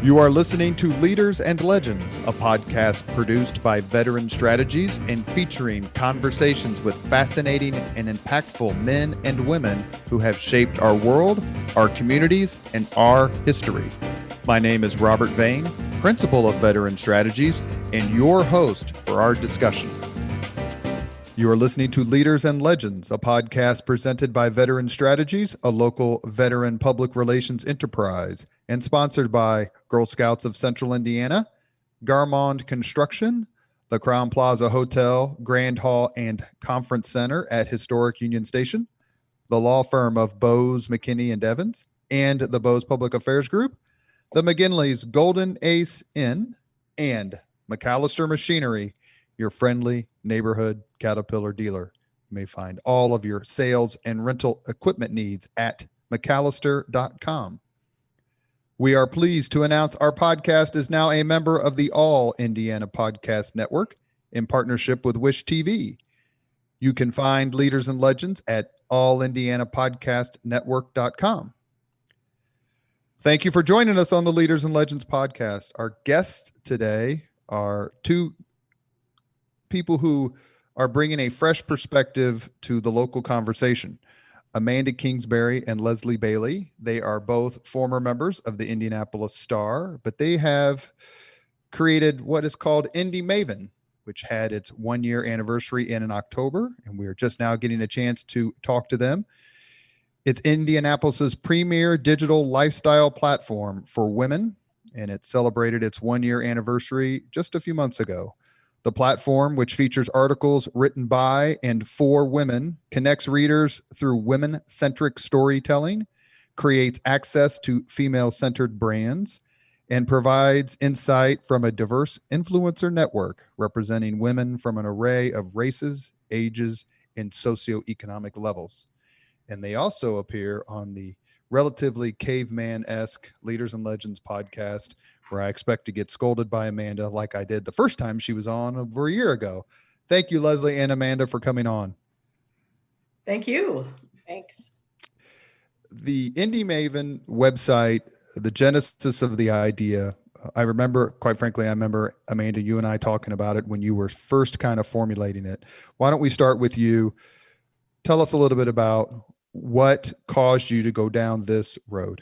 You are listening to Leaders and Legends, a podcast produced by Veteran Strategies and featuring conversations with fascinating and impactful men and women who have shaped our world, our communities, and our history. My name is Robert Vane, Principal of Veteran Strategies, and your host for our discussion. You are listening to Leaders and Legends, a podcast presented by Veteran Strategies, a local veteran public relations enterprise, and sponsored by Girl Scouts of Central Indiana, Garmong Construction, the Crowne Plaza Hotel, Grand Hall, and Conference Center at Historic Union Station, the law firm of Bose, McKinney, and Evans, and the Bose Public Affairs Group, the McGinley's Golden Ace Inn, and MacAllister Machinery, your friendly neighborhood Caterpillar dealer. You may find all of your sales and rental equipment needs at MacAllister.com. We are pleased to announce our podcast is now a member of the All Indiana Podcast Network in partnership with Wish TV. You can find Leaders and Legends at allindianapodcastnetwork.com. Thank you for joining us on the Leaders and Legends podcast. Our guests today are two people who are bringing a fresh perspective to the local conversation. Amanda Kingsbury and Leslie Bailey. They are both former members of the Indianapolis Star, but they have created what is called Indy Maven, which had its 1-year anniversary in October, and we are just now getting a chance to talk to them. It's Indianapolis's premier digital lifestyle platform for women, and it celebrated its 1-year anniversary just a few months ago. The platform, which features articles written by and for women, connects readers through women-centric storytelling, creates access to female-centered brands, and provides insight from a diverse influencer network representing women from an array of races, ages, and socioeconomic levels. And they also appear on the relatively caveman-esque Leaders and Legends podcast, where I expect to get scolded by Amanda like I did the first time she was on over a year ago. Thank you, Leslie and Amanda, for coming on. Thank you. Thanks. The Indy Maven website, the genesis of the idea, I remember, quite frankly, Amanda, you and I talking about it when you were first kind of formulating it. Why don't we start with you? Tell us a little bit about what caused you to go down this road.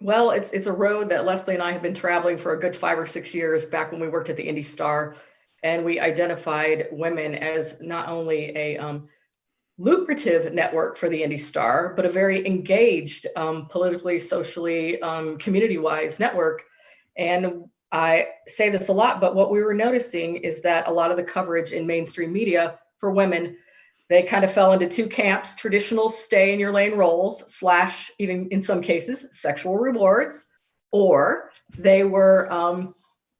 Well, it's a road that Leslie and I have been traveling for a good 5 or 6 years back when we worked at the Indy Star. And we identified women as not only a lucrative network for the Indy Star, but a very engaged, politically, socially, community-wise network. And I say this a lot, but what we were noticing is that a lot of the coverage in mainstream media for women, they kind of fell into two camps: traditional stay in your lane roles / even in some cases, sexual rewards, or they were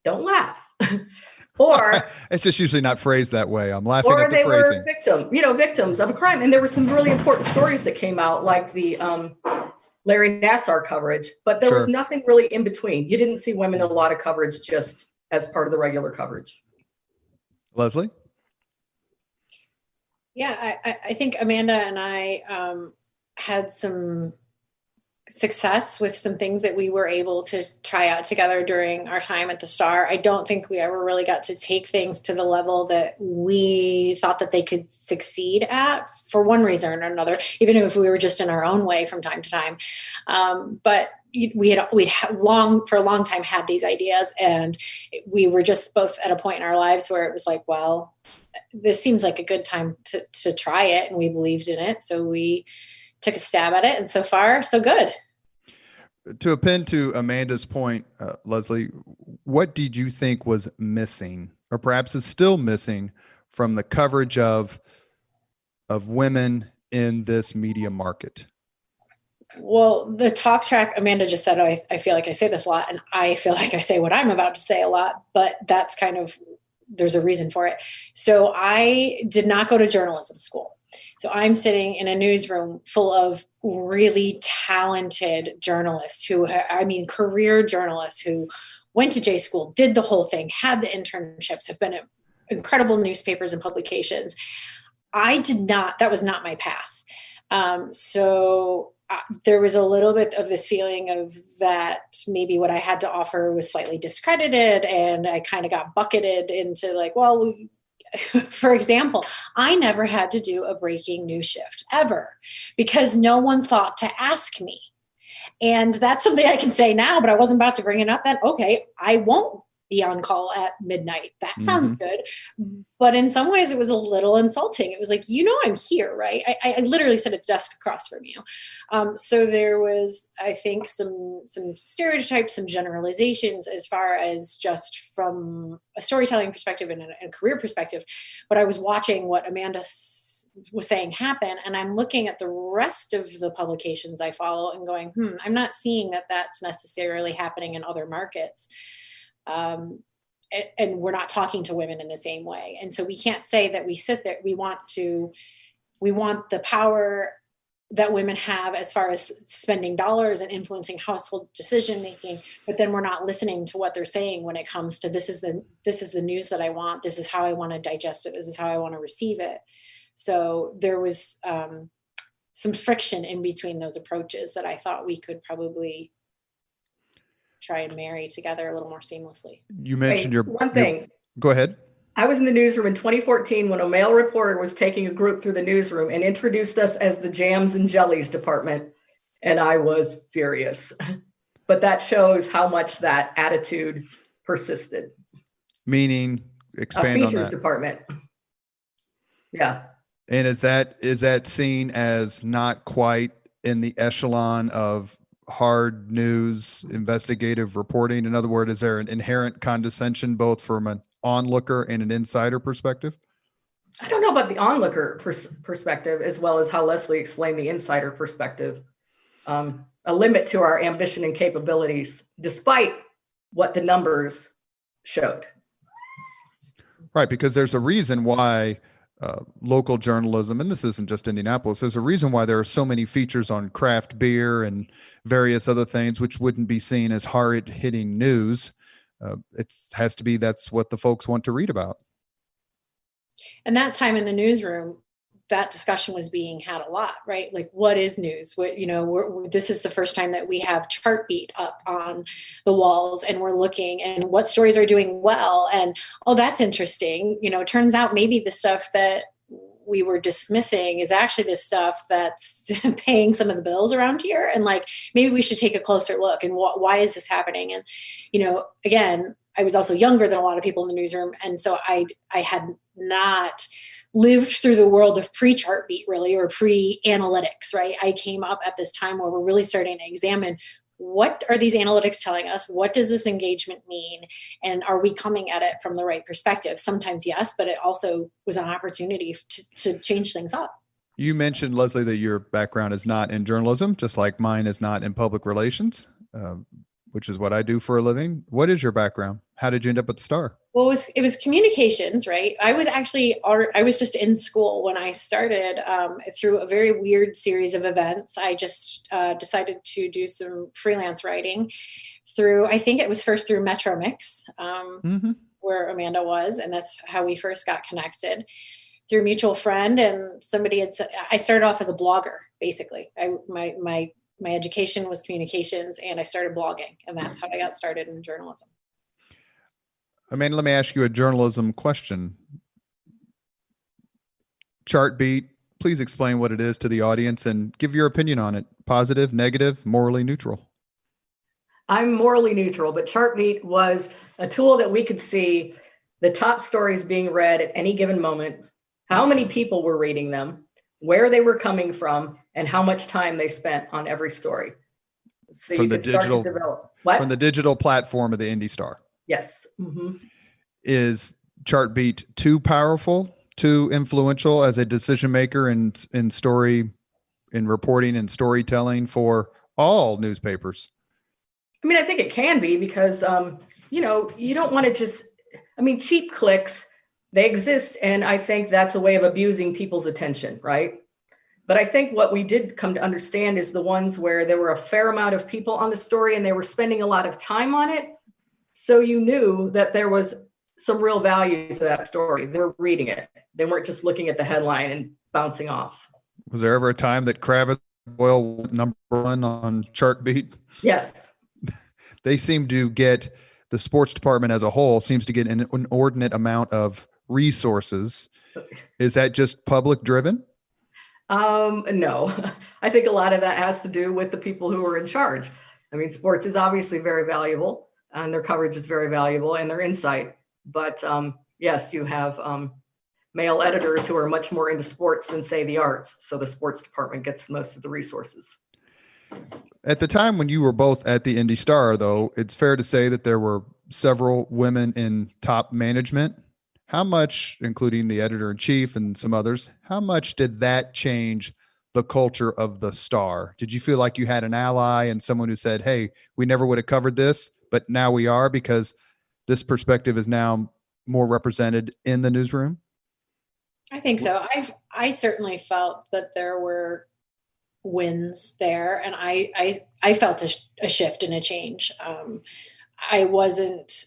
don't laugh. Or it's just usually not phrased that way. I'm laughing or at the they phrasing. were victims of a crime. And there were some really important stories that came out, like the Larry Nassar coverage, but there was nothing really in between. You didn't see women in a lot of coverage just as part of the regular coverage. Leslie? Yeah, I think Amanda and I had some success with some things that we were able to try out together during our time at the Star. I don't think we ever really got to take things to the level that we thought that they could succeed at, for one reason or another, even if we were just in our own way from time to time. But we'd for a long time had these ideas, and we were just both at a point in our lives where it was like, well, this seems like a good time to try it. And we believed in it. So we took a stab at it, and so far, so good. To append to Amanda's point, Leslie, what did you think was missing, or perhaps is still missing, from the coverage of women in this media market? Well, the talk track, Amanda just said, I feel like I say this a lot, and I feel like I say what I'm about to say a lot, but that's kind of, there's a reason for it. So I did not go to journalism school. So I'm sitting in a newsroom full of really talented journalists career journalists who went to J school, did the whole thing, had the internships, have been at incredible newspapers and publications. That was not my path. So there was a little bit of this feeling of that maybe what I had to offer was slightly discredited, and I kind of got bucketed into like, well, for example, I never had to do a breaking news shift ever because no one thought to ask me. And that's something I can say now, but I wasn't about to bring it up then. Okay, I won't be on call at midnight. That sounds good. But in some ways it was a little insulting. It was like, I'm here, right? I literally sat at the desk across from you. So there was, I think, some stereotypes, some generalizations as far as just from a storytelling perspective and a career perspective. But I was watching what Amanda was saying happen, and I'm looking at the rest of the publications I follow and going, I'm not seeing that that's necessarily happening in other markets. And we're not talking to women in the same way. And so we can't say that we sit there, we want the power that women have as far as spending dollars and influencing household decision making, but then we're not listening to what they're saying when it comes to this is the news that I want, this is how I want to digest it, this is how I want to receive it. So there was some friction in between those approaches that I thought we could probably try and marry together a little more seamlessly. You mentioned one thing. Go ahead. I was in the newsroom in 2014 when a male reporter was taking a group through the newsroom and introduced us as the jams and jellies department. And I was furious. But that shows how much that attitude persisted. Meaning, expand on that. Features department. Yeah. And is that seen as not quite in the echelon of hard news investigative reporting? In other words, is there an inherent condescension both from an onlooker and an insider perspective? I don't know about the onlooker perspective as well as how Leslie explained the insider perspective. A limit to our ambition and capabilities, despite what the numbers showed. Right, because there's a reason why local journalism, and this isn't just Indianapolis, there's a reason why there are so many features on craft beer and various other things which wouldn't be seen as hard-hitting news. It has to be, that's what the folks want to read about. And that time in the newsroom, that discussion was being had a lot, right? Like, what is news? This is the first time that we have Chartbeat up on the walls, and we're looking and what stories are doing well. And, oh, that's interesting. It turns out maybe the stuff that we were dismissing is actually the stuff that's paying some of the bills around here. And like, maybe we should take a closer look. And why is this happening? And, again, I was also younger than a lot of people in the newsroom. And so I had not lived through the world of pre-Chartbeat really, or pre-analytics, right? I came up at this time where we're really starting to examine what are these analytics telling us? What does this engagement mean? And are we coming at it from the right perspective? Sometimes yes, but it also was an opportunity to change things up. You mentioned, Leslie, that your background is not in journalism, just like mine is not in public relations, which is what I do for a living. What is your background? How did you end up at the Star? Well, it was communications, right? I was just in school when I started through a very weird series of events. I just decided to do some freelance writing through, I think it was first through Metro Mix, where Amanda was, and that's how we first got connected through a mutual friend. And somebody had said, I started off as a blogger, basically. My education was communications, and I started blogging, and that's how I got started in journalism. Amanda, let me ask you a journalism question. Chartbeat, please explain what it is to the audience and give your opinion on it. Positive, negative, morally neutral. I'm morally neutral, but Chartbeat was a tool that we could see the top stories being read at any given moment, how many people were reading them, where they were coming from, and how much time they spent on every story. So you could start to develop. What? From the digital platform of the Indy Star. Yes. Mm-hmm. Is Chartbeat too powerful, too influential as a decision maker in reporting and storytelling for all newspapers? I mean, I think it can be because, you don't want to just, cheap clicks, they exist. And I think that's a way of abusing people's attention, right? But I think what we did come to understand is the ones where there were a fair amount of people on the story and they were spending a lot of time on it. So you knew that there was some real value to that story. They were reading it. They weren't just looking at the headline and bouncing off. Was there ever a time that Kravitz Oil number one on Chartbeat. Yes. They seem to get, the sports department as a whole seems to get an inordinate amount of resources. Is that just public driven? No, I think a lot of that has to do with the people who are in charge. I mean, sports is obviously very valuable and their coverage is very valuable and their insight. But yes, you have male editors who are much more into sports than, say, the arts. So the sports department gets most of the resources. At the time when you were both at the Indy Star, though, it's fair to say that there were several women in top management. How much, including the editor-in-chief and some others, how much did that change the culture of the Star? Did you feel like you had an ally and someone who said, hey, we never would have covered this, but now we are because this perspective is now more represented in the newsroom? I think so. I certainly felt that there were wins there, and I felt a shift and a change. I wasn't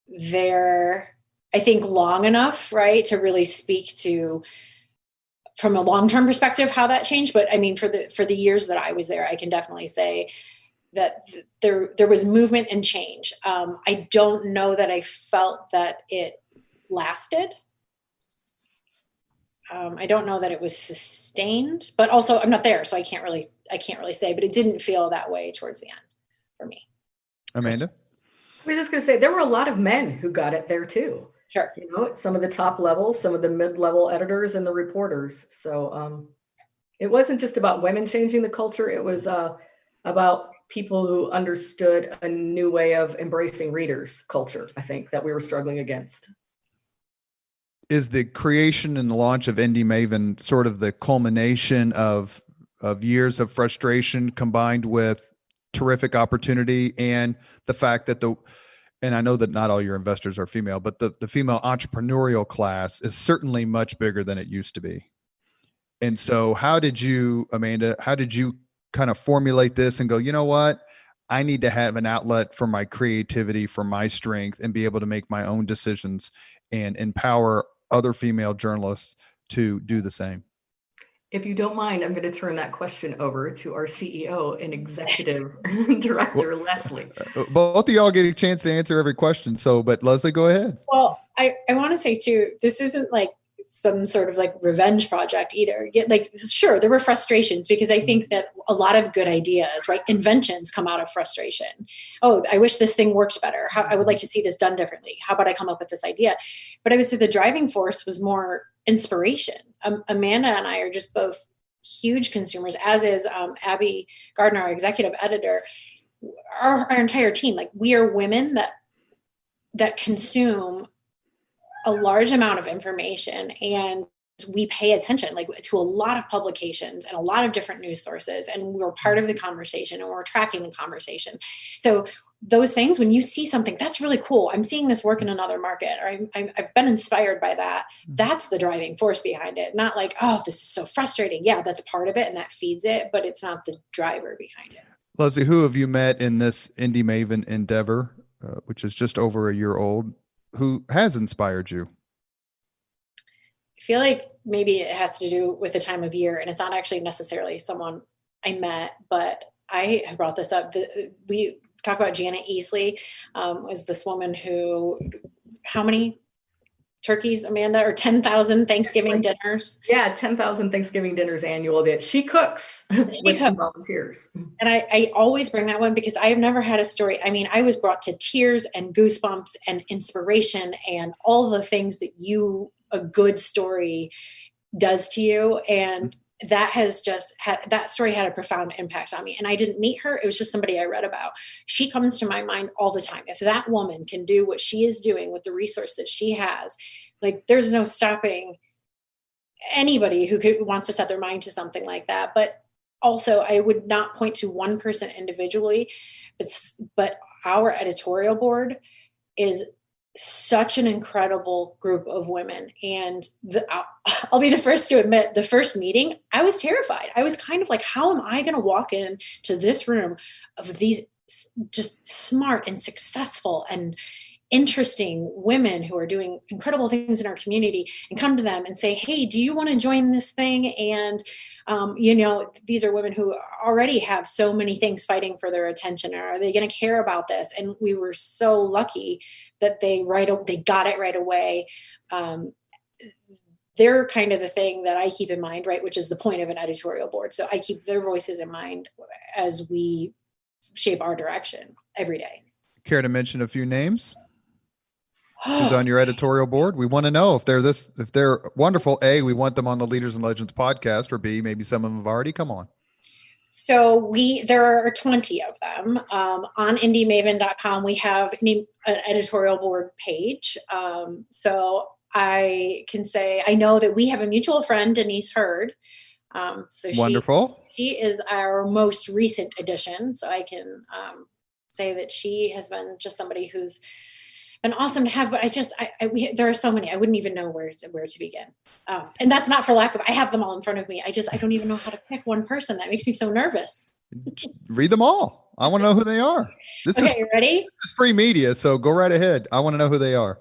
there, I think, long enough, right, to really speak to, from a long-term perspective, how that changed. But I mean, for the years that I was there, I can definitely say that there was movement and change. I don't know that I felt that it lasted. I don't know that it was sustained, but also I'm not there, so I can't really say, but it didn't feel that way towards the end for me. Amanda? I was just going to say, there were a lot of men who got it there too. Sure. You know, some of the top levels, some of the mid-level editors and the reporters. So it wasn't just about women changing the culture. It was about people who understood a new way of embracing readers' culture, I think, that we were struggling against. Is the creation and the launch of Indy Maven sort of the culmination of years of frustration combined with terrific opportunity and the fact that and I know that not all your investors are female, but the female entrepreneurial class is certainly much bigger than it used to be. And so Amanda, how did you kind of formulate this and go, you know what? I need to have an outlet for my creativity, for my strength, and be able to make my own decisions and empower other female journalists to do the same? If you don't mind, I'm going to turn that question over to our CEO and executive director, Leslie. Both of y'all get a chance to answer every question. But Leslie, go ahead. Well, I want to say too, this isn't like some sort of like revenge project either. Like, sure, there were frustrations because I think that a lot of good ideas, right, inventions come out of frustration. Oh, I wish this thing worked better. I would like to see this done differently. How about I come up with this idea? But I would say the driving force was more inspiration. Amanda and I are just both huge consumers, as is Abby Gardner, our executive editor. Our entire team, like, we are women that consume a large amount of information, and we pay attention to a lot of publications and a lot of different news sources, and we're part of the conversation and we're tracking the conversation. So those things, when you see something that's really cool, I'm seeing this work in another market, or I've been inspired by that. That's the driving force behind it. Not like, oh, this is so frustrating. Yeah, that's part of it and that feeds it, but it's not the driver behind it. Leslie, who have you met in this Indy Maven endeavor, which is just over a year old, who has inspired you? I feel like maybe it has to do with the time of year, and it's not actually necessarily someone I met, but I have brought this up. We talk about Janet Easley, was this woman who, how many turkeys, Amanda, or 10,000 Thanksgiving dinners? Yeah, 10,000 Thanksgiving dinners annual that she cooks with some volunteers. And I always bring that one because I have never had a story. I mean, I was brought to tears and goosebumps and inspiration and all the things that a good story does to you. And that has that story had a profound impact on me. And I didn't meet her. It was just somebody I read about. She comes to my mind all the time. If that woman can do what she is doing with the resource that she has, like, there's no stopping anybody who wants to set their mind to something like that. But also, I would not point to one person individually, but our editorial board is such an incredible group of women. And I'll be the first to admit, the first meeting, I was terrified. I was kind of like, how am I going to walk into this room of these just smart and successful and interesting women who are doing incredible things in our community, and come to them and say, hey, do you want to join this thing? And These are women who already have so many things fighting for their attention. Are they going to care about this? And we were so lucky that they got it right away. They're kind of the thing that I keep in mind, right? Which is the point of an editorial board. So I keep their voices in mind as we shape our direction every day. Care to mention a few names? Who's on your editorial board? We want to know if they're wonderful. A, we want them on the Leaders and Legends podcast, or B, maybe some of them have already come on. So there are 20 of them. On indymaven.com, we have an editorial board page. So I can say, I know that we have a mutual friend, Denise Hurd. Wonderful. She is our most recent addition. So I can say that she has been just somebody who's been awesome to have, but there are so many, I wouldn't even know where to begin. And that's not for lack of, I have them all in front of me. I don't even know how to pick one person. That makes me so nervous. Read them all. I want to know who they are. You ready? This is free media, so go right ahead. I want to know who they are.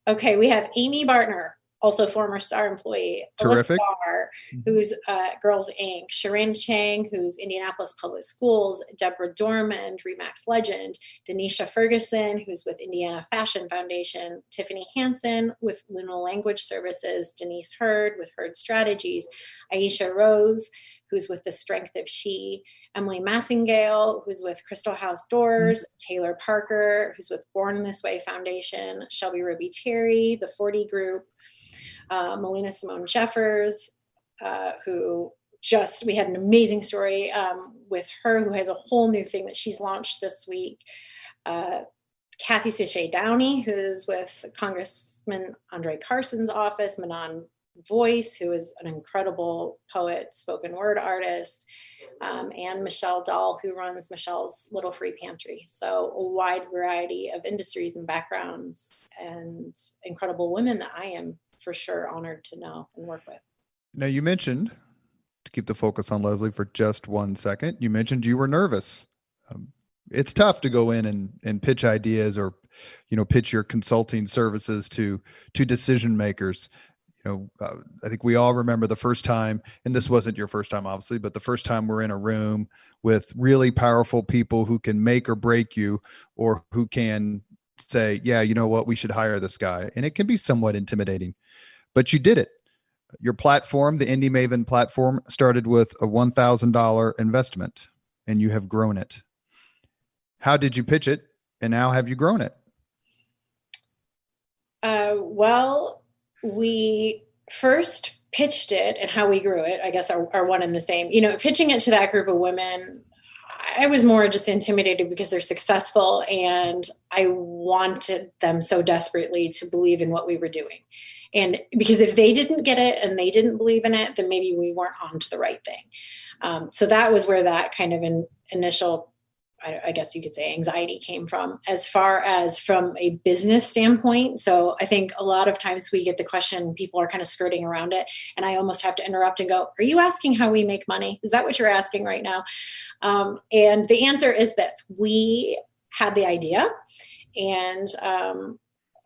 Okay, we have Amy Bartner, also former Star employee. Terrific. Barr, who's Girls Inc. Sharon Chang, who's Indianapolis Public Schools. Deborah Dormand, Remax legend. Denisha Ferguson, who's with Indiana Fashion Foundation. Tiffany Hansen with Luna Language Services. Denise Hurd with Hurd Strategies. Aisha Rose, who's with The Strength of She. Emily Massingale, who's with Crystal House Doors. Taylor Parker, who's with Born This Way Foundation. Shelby Ruby Terry, the 40 Group. Melina Simone Jeffers, we had an amazing story with her, who has a whole new thing that she's launched this week. Kathy Sachet Downey, who's with Congressman Andre Carson's office. Manon Voice, who is an incredible poet, spoken word artist. And Michelle Dahl, who runs Michelle's Little Free Pantry. So a wide variety of industries and backgrounds, and incredible women that I am for sure honored to know and work with. Now, you mentioned, to keep the focus on Leslie for just 1 second, you mentioned you were nervous. It's tough to go in and pitch ideas, or, pitch your consulting services to decision makers. I think we all remember the first time, and this wasn't your first time, obviously, but the first time we're in a room with really powerful people who can make or break you, or who can say, yeah, you know what, we should hire this guy. And it can be somewhat intimidating, but you did it. Your platform, the Indy Maven platform, started with a $1,000 investment, and you have grown it. How did you pitch it, and how have you grown it? We first pitched it, and how we grew it, I guess, are one and the same. Pitching it to that group of women, I was more just intimidated because they're successful, and I wanted them so desperately to believe in what we were doing. And because if they didn't get it and they didn't believe in it, then maybe we weren't on to the right thing. So that was where that kind of an initial, I guess you could say, anxiety came from, as far as from a business standpoint. So I think a lot of times we get the question, people are kind of skirting around it, and I almost have to interrupt and go, are you asking how we make money? Is that what you're asking right now? And the answer is this: we had the idea, and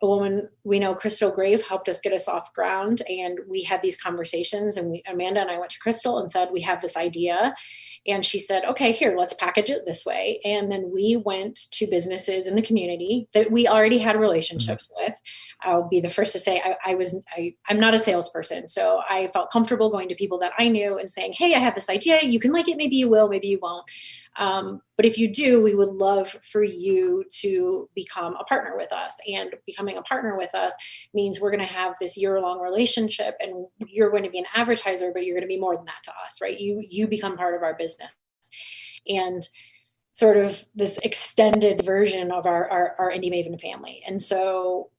a woman we know, Crystal Grave, helped us get us off ground. And we had these conversations, and Amanda and I went to Crystal and said, we have this idea. And she said, okay, here, let's package it this way. And then we went to businesses in the community that we already had relationships with. I'll be the first to say I'm not a salesperson. So I felt comfortable going to people that I knew and saying, hey, I have this idea. You can like it. Maybe you will, maybe you won't. But if you do, we would love for you to become a partner with us. And becoming a partner with us means we're going to have this year-long relationship, and you're going to be an advertiser, but you're going to be more than that to us, right? You become part of our business. And sort of this extended version of our Indy Maven family. And so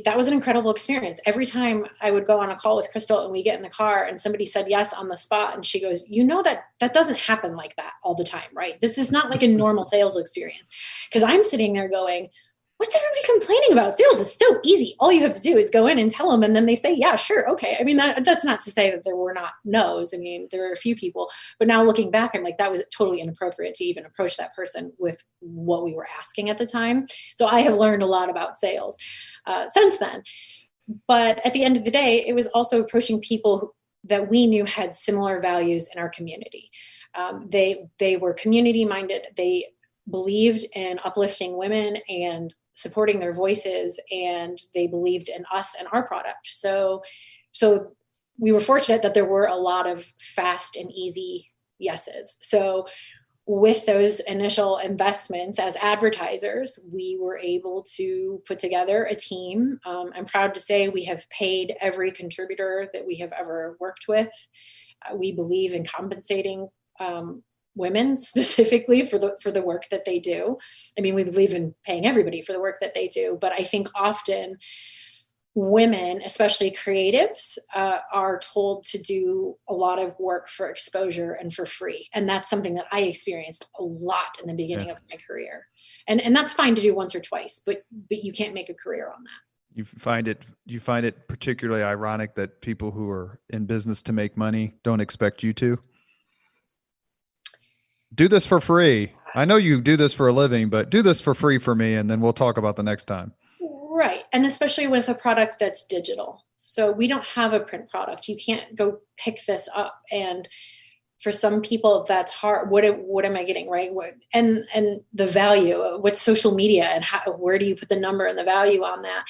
that was an incredible experience. Every time I would go on a call with Crystal and we get in the car and somebody said yes on the spot, and she goes, that doesn't happen like that all the time, right? This is not like a normal sales experience. Because I'm sitting there going, what's everybody complaining about? Sales is so easy. All you have to do is go in and tell them, and then they say, yeah, sure. Okay. I mean, that's not to say that there were not no's. I mean, there were a few people, but now looking back, I'm like, that was totally inappropriate to even approach that person with what we were asking at the time. So I have learned a lot about sales since then. But at the end of the day, it was also approaching people that we knew had similar values in our community. They were community minded. They believed in uplifting women and supporting their voices, and they believed in us and our product. So we were fortunate that there were a lot of fast and easy yeses. So with those initial investments as advertisers, we were able to put together a team. I'm proud to say we have paid every contributor that we have ever worked with. We believe in compensating women specifically for the work that they do. I mean, we believe in paying everybody for the work that they do, but I think often women, especially creatives, are told to do a lot of work for exposure and for free. And that's something that I experienced a lot in the beginning of my career. And that's fine to do once or twice, but you can't make a career on that. You find it particularly ironic that people who are in business to make money don't expect you to do this for free. I know you do this for a living, but do this for free for me, and then we'll talk about the next time. Right. And especially with a product that's digital. So we don't have a print product. You can't go pick this up. And for some people, that's hard. What am I getting, right? And the value, what's social media, and where do you put the number and the value on that?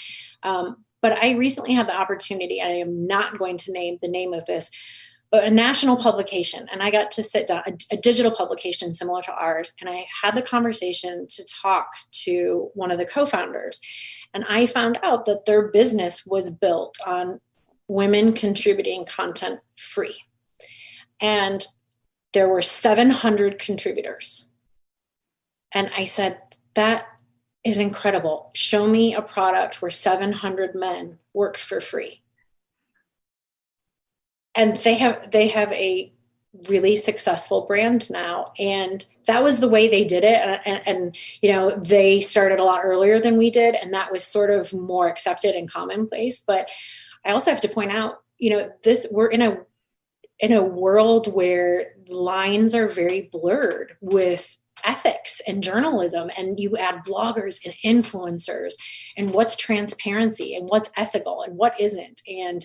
But I recently had the opportunity, I am not going to name the name of this, but a national publication. And I got to sit down, a digital publication similar to ours. And I had the conversation to talk to one of the co-founders. And I found out that their business was built on women contributing content free. And there were 700 contributors. And I said, that is incredible. Show me a product where 700 men worked for free. And they have a really successful brand now. And that was the way they did it. And you know, they started a lot earlier than we did. And that was sort of more accepted and commonplace. But I also have to point out, you know, we're in a world where lines are very blurred with ethics and journalism, and you add bloggers and influencers, and what's transparency and what's ethical and what isn't. And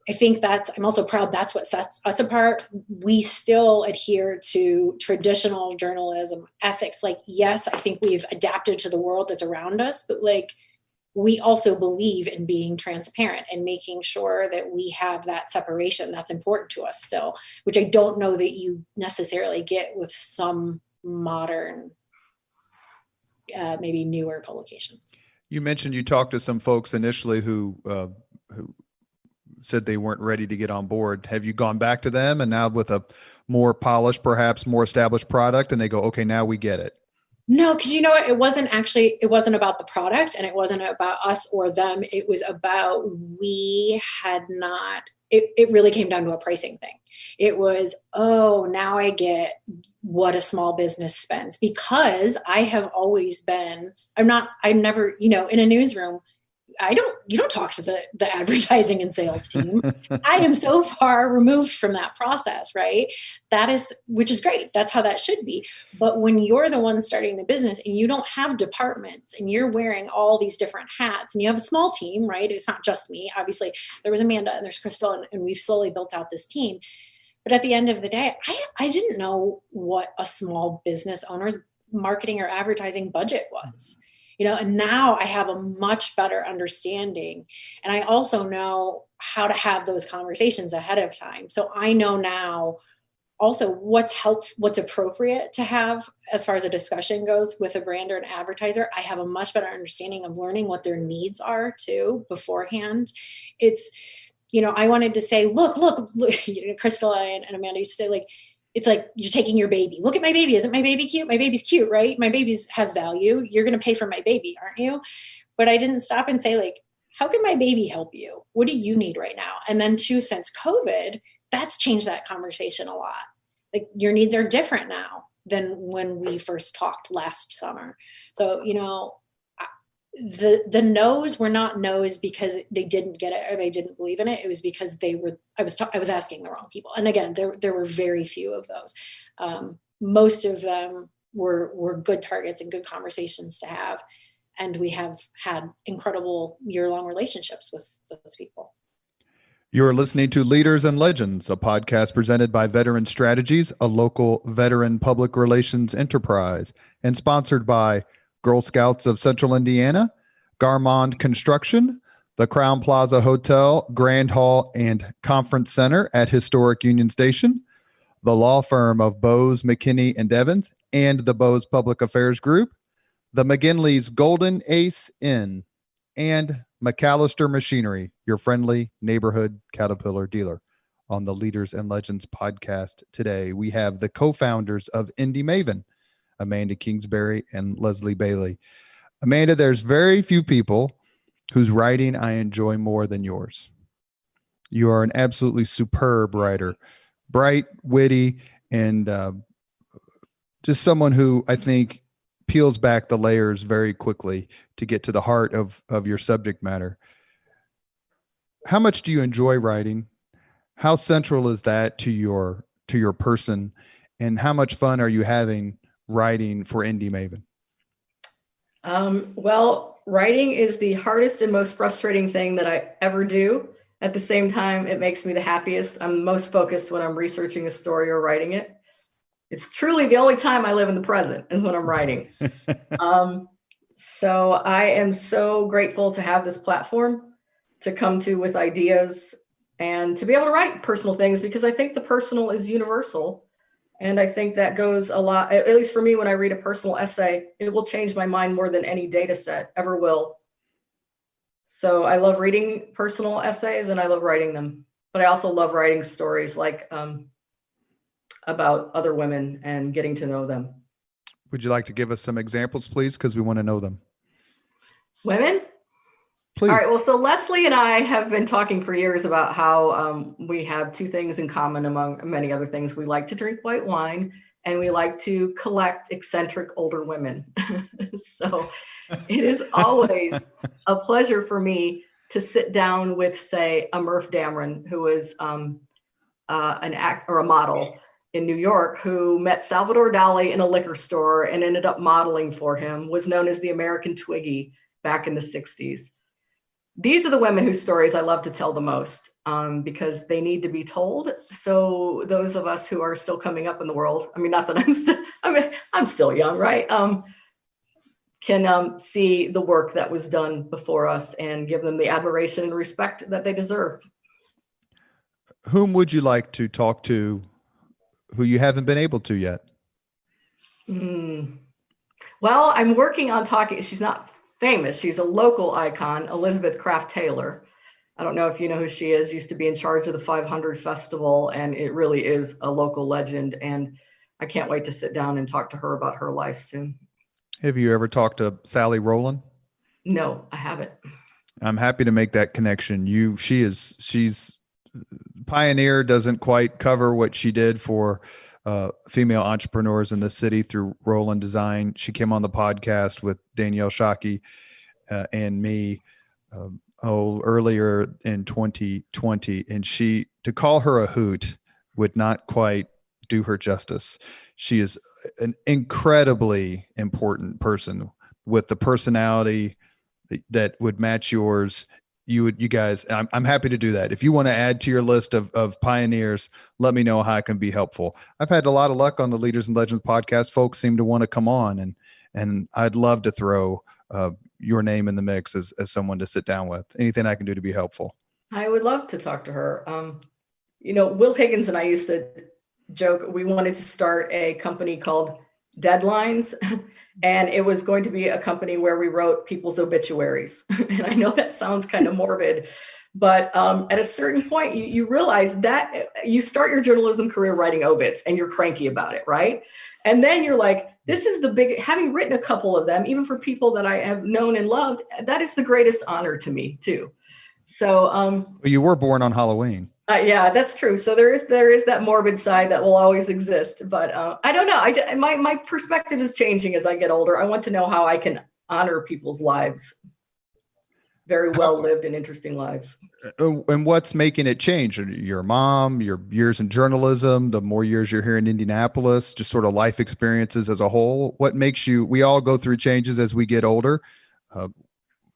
I think I'm also proud that's what sets us apart. We still adhere to traditional journalism ethics. Like, yes, I think we've adapted to the world that's around us, but like, we also believe in being transparent and making sure that we have that separation that's important to us still, which I don't know that you necessarily get with some modern, maybe newer publications. You mentioned you talked to some folks initially who said they weren't ready to get on board. Have you gone back to them, and now with a more polished, perhaps more established product, and they go, okay, now we get it? No, because you know what? It wasn't about the product, and it wasn't about us or them. It was about, it really came down to a pricing thing. It was, oh, now I get what a small business spends, because I have always been, I'm never, you know, in a newsroom, you don't talk to the advertising and sales team. I am so far removed from that process, right? Which is great. That's how that should be. But when you're the one starting the business and you don't have departments and you're wearing all these different hats and you have a small team, right? It's not just me. Obviously, there was Amanda and there's Crystal, and we've slowly built out this team. But at the end of the day, I didn't know what a small business owner's marketing or advertising budget was. You know, and now I have a much better understanding. And I also know how to have those conversations ahead of time. So I know now also what's appropriate to have as far as a discussion goes with a brand or an advertiser. I have a much better understanding of learning what their needs are too beforehand. It's, you know, I wanted to say, look, you know, Crystal and Amanda used to say, like, it's like you're taking your baby. Look at my baby. Isn't my baby cute? My baby's cute, right? My baby has value. You're going to pay for my baby, aren't you? But I didn't stop and say, like, how can my baby help you? What do you need right now? And then too, since COVID, that's changed that conversation a lot. Like, your needs are different now than when we first talked last summer. So, you know, the no's were not no's because they didn't get it or they didn't believe in it. It was because I was asking the wrong people. And again, there were very few of those. Most of them were good targets and good conversations to have. And we have had incredible year-long relationships with those people. You're listening to Leaders and Legends, a podcast presented by Veteran Strategies, a local veteran public relations enterprise, and sponsored by Girl Scouts of Central Indiana, Garmong Construction, the Crowne Plaza Hotel, Grand Hall, and Conference Center at Historic Union Station, the law firm of Bose, McKinney, and Evans, and the Bose Public Affairs Group, the McGinley's Golden Ace Inn, and MacAllister Machinery, your friendly neighborhood Caterpillar dealer. On the Leaders and Legends podcast today, we have the co-founders of Indy Maven, Amanda Kingsbury and Leslie Bailey. Amanda, there's very few people whose writing I enjoy more than yours. You are an absolutely superb writer, bright, witty, and just someone who I think peels back the layers very quickly to get to the heart of your subject matter. How much do you enjoy writing? How central is that to your person? And how much fun are you having writing for Indy Maven? Well, writing is the hardest and most frustrating thing that I ever do. At the same time, it makes me the happiest. I'm most focused when I'm researching a story or writing it. It's truly the only time I live in the present is when I'm writing. So I am so grateful to have this platform to come to with ideas and to be able to write personal things, because I think the personal is universal. And I think that goes a lot, at least for me, when I read a personal essay, it will change my mind more than any data set ever will. So I love reading personal essays and I love writing them, but I also love writing stories like about other women and getting to know them. Would you like to give us some examples, please? Because we want to know them. Women? Please. All right. Well, so Leslie and I have been talking for years about how we have two things in common among many other things. We like to drink white wine and we like to collect eccentric older women. So it is always a pleasure for me to sit down with, say, a Murph Dameron, who is an act or a model in New York, who met Salvador Dali in a liquor store and ended up modeling for him, was known as the American Twiggy back in the 60s. These are the women whose stories I love to tell the most, because they need to be told. So those of us who are still coming up in the world, I mean, not that I'm still young, right? Can see the work that was done before us and give them the admiration and respect that they deserve. Whom would you like to talk to who you haven't been able to yet? Well, I'm working on talking. She's not famous. She's a local icon, Elizabeth Craft Taylor. I don't know if you know who she is. Used to be in charge of the 500 Festival, and it really is a local legend. And I can't wait to sit down and talk to her about her life soon. Have you ever talked to Sally Rowland? No, I haven't. I'm happy to make that connection. She's Pioneer doesn't quite cover what she did for female entrepreneurs in the city through Rowland Design. She came on the podcast with Danielle Shockey and me earlier in 2020, and to call her a hoot would not quite do her justice. She is an incredibly important person with the personality that would match yours. You guys, I'm happy to do that. If you want to add to your list of pioneers, let me know how I can be helpful. I've had a lot of luck on the Leaders and Legends podcast. Folks seem to want to come on, and I'd love to throw your name in the mix as someone to sit down with. Anything I can do to be helpful. I would love to talk to her. Will Higgins and I used to joke, we wanted to start a company called Deadlines, and it was going to be a company where we wrote people's obituaries. And I know that sounds kind of morbid, but at a certain point, you realize that you start your journalism career writing obits and you're cranky about it, right? And then you're like, this is the big, having written a couple of them, even for people that I have known and loved, that is the greatest honor to me too. So you were born on Halloween. Yeah, that's true. So there is that morbid side that will always exist, but I don't know. My perspective is changing as I get older. I want to know how I can honor people's lives, very well lived and interesting lives. And what's making it change? Your mom, your years in journalism, the more years you're here in Indianapolis, just sort of life experiences as a whole. What makes you? We all go through changes as we get older.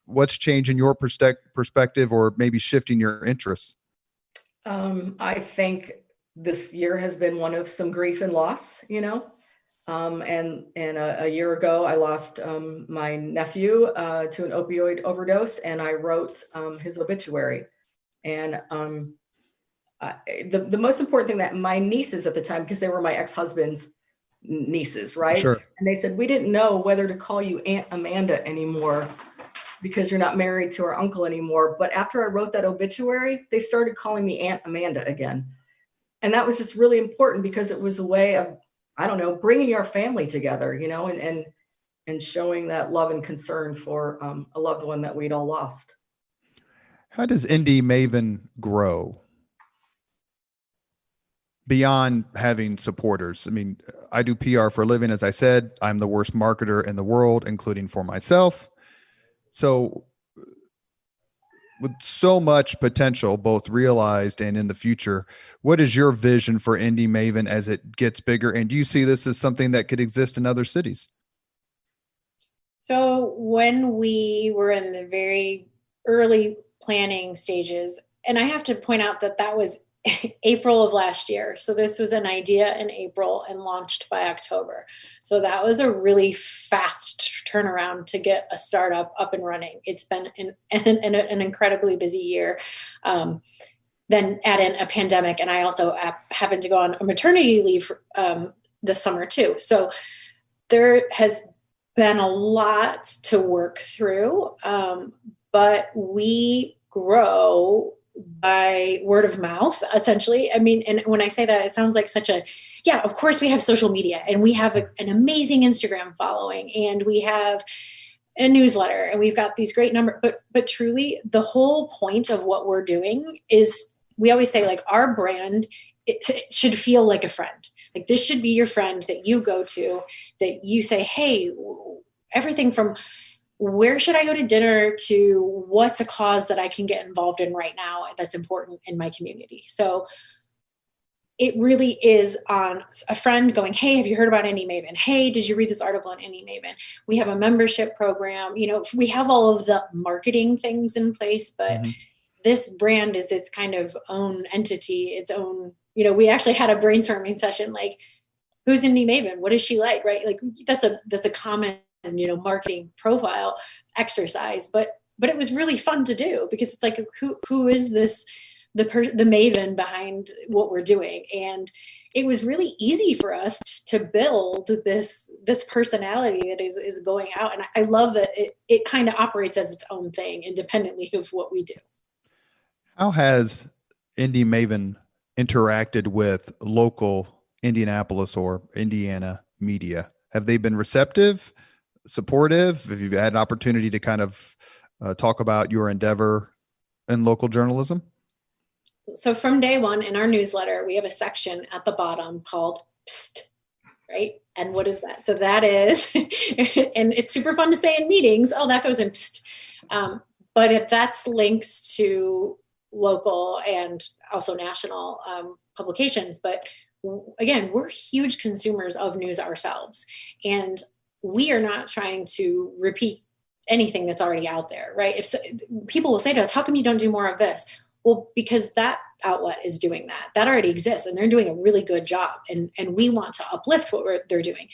What's changing your perspective, or maybe shifting your interests? I think this year has been one of some grief and loss, and a year ago, I lost my nephew to an opioid overdose, and I wrote his obituary. And the most important thing, that my nieces at the time, because they were my ex-husband's nieces, right? Sure. And they said, we didn't know whether to call you Aunt Amanda anymore because you're not married to our uncle anymore. But after I wrote that obituary, they started calling me Aunt Amanda again. And that was just really important because it was a way of, I don't know, bringing our family together, and showing that love and concern for a loved one that we'd all lost. How does Indy Maven grow beyond having supporters? I mean, I do PR for a living. As I said, I'm the worst marketer in the world, including for myself. So with so much potential, both realized and in the future, what is your vision for Indy Maven as it gets bigger? And do you see this as something that could exist in other cities? So when we were in the very early planning stages, and I have to point out that was April of last year. So this was an idea in April and launched by October. So that was a really fast turnaround to get a startup up and running. It's been an incredibly busy year. Then add in a pandemic, and I also happened to go on a maternity leave this summer too. So there has been a lot to work through, but we grow by word of mouth, essentially. I mean, and when I say that, it sounds like of course we have social media, and we have an amazing Instagram following, and we have a newsletter, and we've got these great numbers, but truly the whole point of what we're doing is, we always say, like, our brand, it should feel like a friend. Like, this should be your friend that you go to, that you say, hey, everything from where should I go to dinner to what's a cause that I can get involved in right now that's important in my community. So it really is on a friend going, hey, have you heard about Indy Maven? Hey, did you read this article on Indy Maven? We have a membership program. We have all of the marketing things in place, but this brand is its kind of own entity, its own, we actually had a brainstorming session, like, who's Indy Maven? What is she like? Right? Like, that's a common, marketing profile exercise, but it was really fun to do, because it's like, who is this, the Maven behind what we're doing? And it was really easy for us to build this personality that is going out. And I love that it kind of operates as its own thing, independently of what we do. How has Indy Maven interacted with local Indianapolis or Indiana media? Have they been receptive, supportive? Have you had an opportunity to kind of talk about your endeavor in local journalism? So from day one in our newsletter, we have a section at the bottom called Psst, right? And what is that? So that is, and it's super fun to say in meetings, oh, that goes in Psst. But that's links to local and also national publications. But again, we're huge consumers of news ourselves. And we are not trying to repeat anything that's already out there, right? If people will say to us, how come you don't do more of this? Well, because that outlet is doing that. That already exists, and they're doing a really good job. And we want to uplift what they're doing.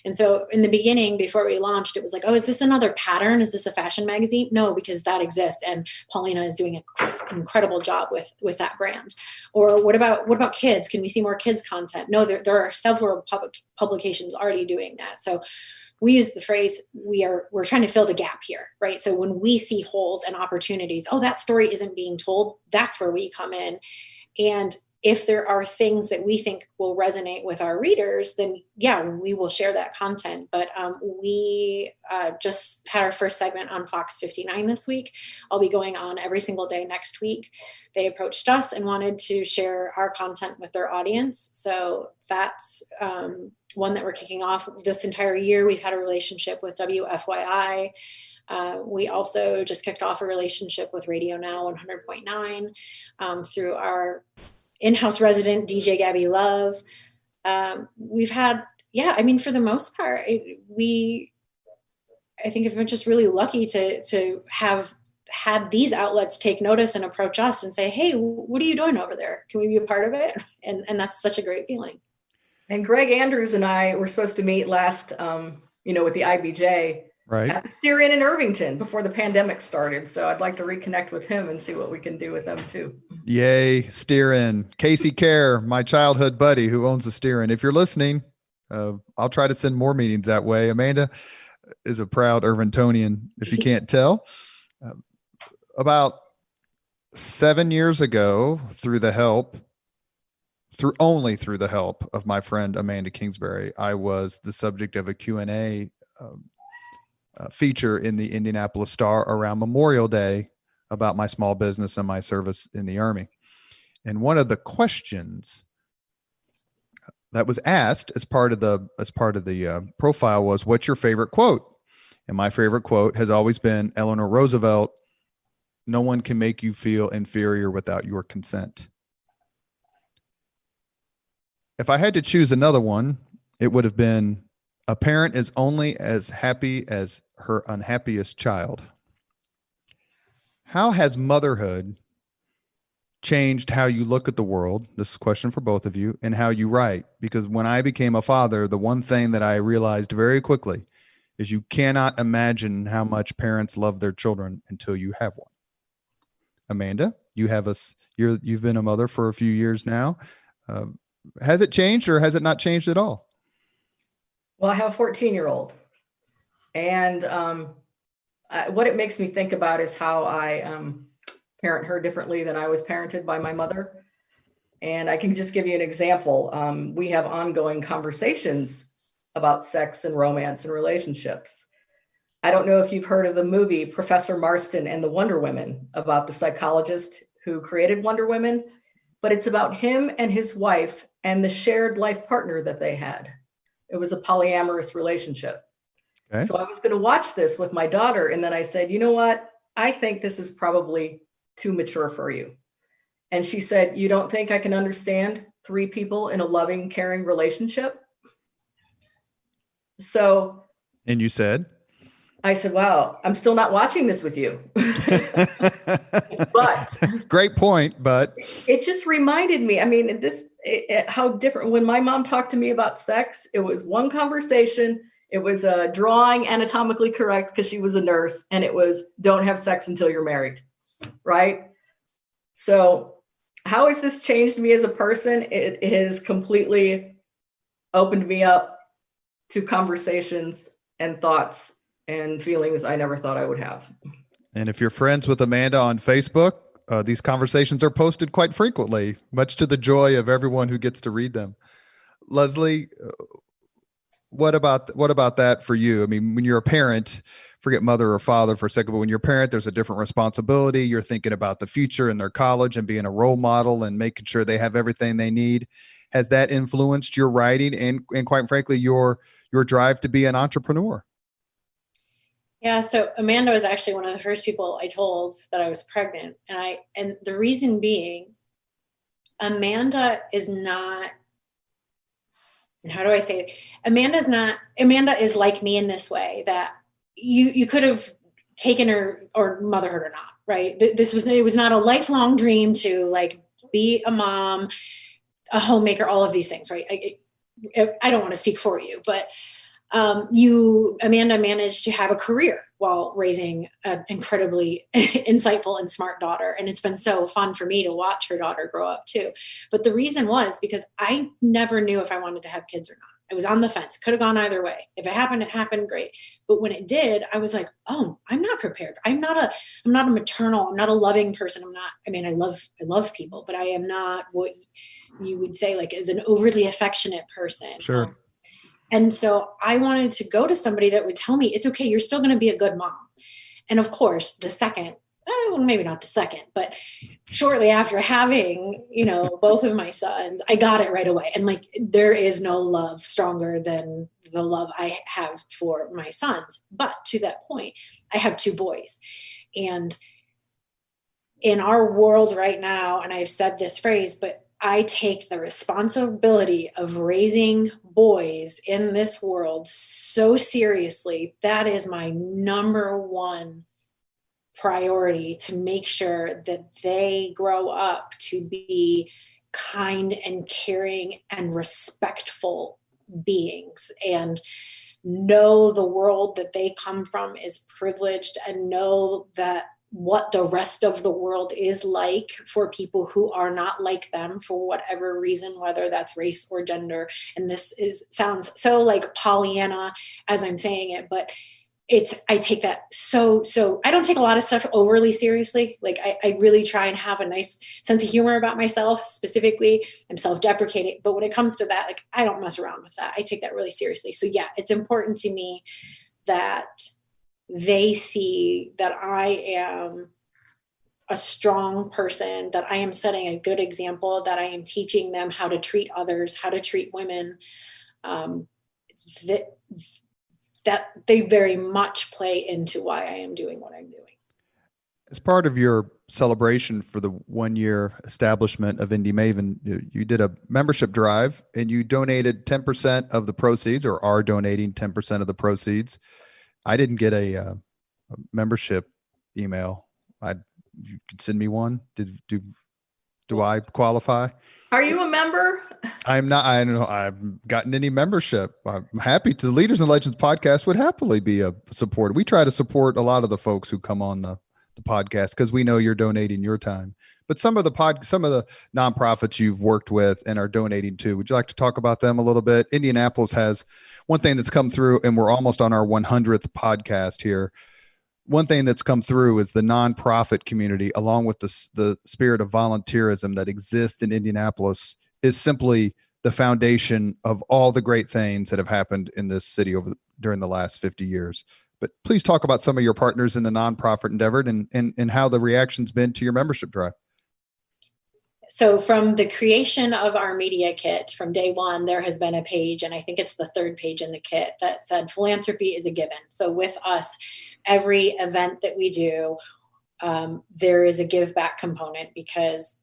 And so in the beginning, before we launched, it was like, oh, is this another pattern? Is this a fashion magazine? No, because that exists. And Paulina is doing an incredible job with that brand. Or what about kids? Can we see more kids content? No, there are several publications already doing that. So we use the phrase, we're trying to fill the gap here, right? So when we see holes and opportunities, oh, that story isn't being told, that's where we come in. And if there are things that we think will resonate with our readers, then yeah, we will share that content. But we just had our first segment on Fox 59 this week. I'll be going on every single day next week. They approached us and wanted to share our content with their audience. So that's one that we're kicking off this entire year. We've had a relationship with WFYI. We also just kicked off a relationship with Radio Now 100.9 through our in-house resident DJ Gabby Love. We've had, for the most part, I think I've been just really lucky to have had these outlets take notice and approach us and say, hey, what are you doing over there? Can we be a part of it? And that's such a great feeling. And Greg Andrews and I were supposed to meet last, with the IBJ at the Steer Inn in Irvington before the pandemic started. So I'd like to reconnect with him and see what we can do with them too. Yay, Steer Inn. Casey Kerr, my childhood buddy who owns a Steer Inn. If you're listening, I'll try to send more meetings that way. Amanda is a proud Irvingtonian, if you can't tell. About 7 years ago, through the help of my friend Amanda Kingsbury, I was the subject of a Q&A feature in the Indianapolis Star around Memorial Day about my small business and my service in the Army. And one of the questions that was asked as part of the profile was, what's your favorite quote? And my favorite quote has always been Eleanor Roosevelt, no one can make you feel inferior without your consent. If I had to choose another one, it would have been, a parent is only as happy as her unhappiest child. How has motherhood changed how you look at the world? This is a question for both of you, and how you write. Because when I became a father, the one thing that I realized very quickly is you cannot imagine how much parents love their children until you have one. Amanda, you've been a mother for a few years now. Has it changed or has it not changed at all? Well, I have a 14-year-old. And what it makes me think about is how I parent her differently than I was parented by my mother. And I can just give you an example. We have ongoing conversations about sex and romance and relationships. I don't know if you've heard of the movie Professor Marston and the Wonder Women, about the psychologist who created Wonder Women, but it's about him and his wife and the shared life partner that they had. It was a polyamorous relationship. Okay. So I was going to watch this with my daughter, and then I said, you know what? I think this is probably too mature for you. And she said, you don't think I can understand 3 people in a loving, caring relationship? So. And you said? I said, wow, I'm still not watching this with you. But great point, but it just reminded me, how different when my mom talked to me about sex, it was one conversation. It was drawing anatomically correct because she was a nurse, and it was don't have sex until you're married. Right. So how has this changed me as a person? It has completely opened me up to conversations and thoughts and feelings I never thought I would have. And if you're friends with Amanda on Facebook, these conversations are posted quite frequently, much to the joy of everyone who gets to read them. Leslie, what about that for you? I mean, when you're a parent, forget mother or father for a second, but when you're a parent, there's a different responsibility. You're thinking about the future and their college and being a role model and making sure they have everything they need. Has that influenced your writing and quite frankly, your drive to be an entrepreneur? Yeah, so Amanda was actually one of the first people I told that I was pregnant. And the reason being, Amanda is not, and how do I say it? Amanda is like me in this way, that you could have taken her or motherhood or not, right? It was not a lifelong dream to like be a mom, a homemaker, all of these things, right? I don't want to speak for you, but Amanda managed to have a career while raising an incredibly insightful and smart daughter. And it's been so fun for me to watch her daughter grow up too. But the reason was because I never knew if I wanted to have kids or not. I was on the fence. Could have gone either way. If it happened, great. But when it did, I was like, oh, I'm not prepared. I'm not a maternal, I'm not a loving person. I love people, but I am not what you would say like as an overly affectionate person. Sure. And so I wanted to go to somebody that would tell me, it's okay, you're still going to be a good mom. And of course, the second, well, maybe not the second, but shortly after having, both of my sons, I got it right away. And like, there is no love stronger than the love I have for my sons. But to that point, I have 2 boys. And in our world right now, and I've said this phrase, but I take the responsibility of raising boys in this world so seriously. That is my number one priority to make sure that they grow up to be kind and caring and respectful beings, and know the world that they come from is privileged, and know that what the rest of the world is like for people who are not like them for whatever reason, whether that's race or gender. And this sounds so like Pollyanna as I'm saying it, but I take that so I don't take a lot of stuff overly seriously. Like I really try and have a nice sense of humor about myself. Specifically, I'm self-deprecating, but when it comes to that, like, I don't mess around with that. I take that really seriously. So yeah, it's important to me that they see that I am a strong person, that I am setting a good example, that I am teaching them how to treat others, how to treat women, that they very much play into why I am doing what I'm doing. As part of your celebration for the 1-year establishment of Indy Maven, you did a membership drive and you donated 10% of the proceeds, or are donating 10% of the proceeds. I didn't get a membership email. You could send me one. Do I qualify? Are you a member? I'm not. I don't know. I've gotten any membership. I'm happy to. The Leaders and Legends podcast would happily be a supporter. We try to support a lot of the folks who come on the podcast because we know you're donating your time. But some of the nonprofits you've worked with and are donating to, would you like to talk about them a little bit? Indianapolis has one thing that's come through, and we're almost on our 100th podcast here. One thing that's come through is the nonprofit community, along with the spirit of volunteerism that exists in Indianapolis, is simply the foundation of all the great things that have happened in this city during the last 50 years. But please talk about some of your partners in the nonprofit endeavor and how the reaction's been to your membership drive. So from the creation of our media kit, from day one, there has been a page, and I think it's the third page in the kit, that said philanthropy is a given. So with us, every event that we do, there is a give back component, because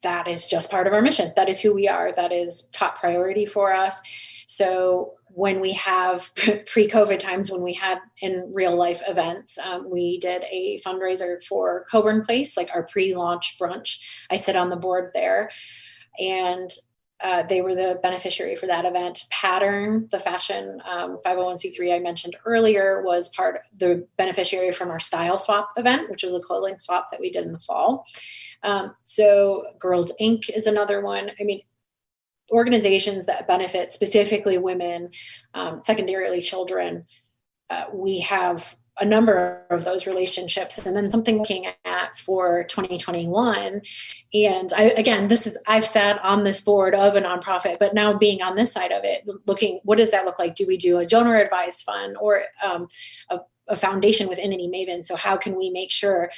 that is just part of our mission. That is who we are. That is top priority for us. So when we have pre-COVID times, when we had in real life events, we did a fundraiser for Coburn Place, like our pre-launch brunch. I sit on the board there, and they were the beneficiary for that event. Pattern, the fashion 501c3 I mentioned earlier, was the beneficiary from our Style Swap event, which was a clothing swap that we did in the fall. So Girls Inc. is another one. I mean, organizations that benefit specifically women, secondarily children. We have a number of those relationships, and then something looking at for 2021. And I've sat on this board of a nonprofit, but now being on this side of it, looking, what does that look like? Do we do a donor advised fund or a foundation within Indy Maven? So how can we make sure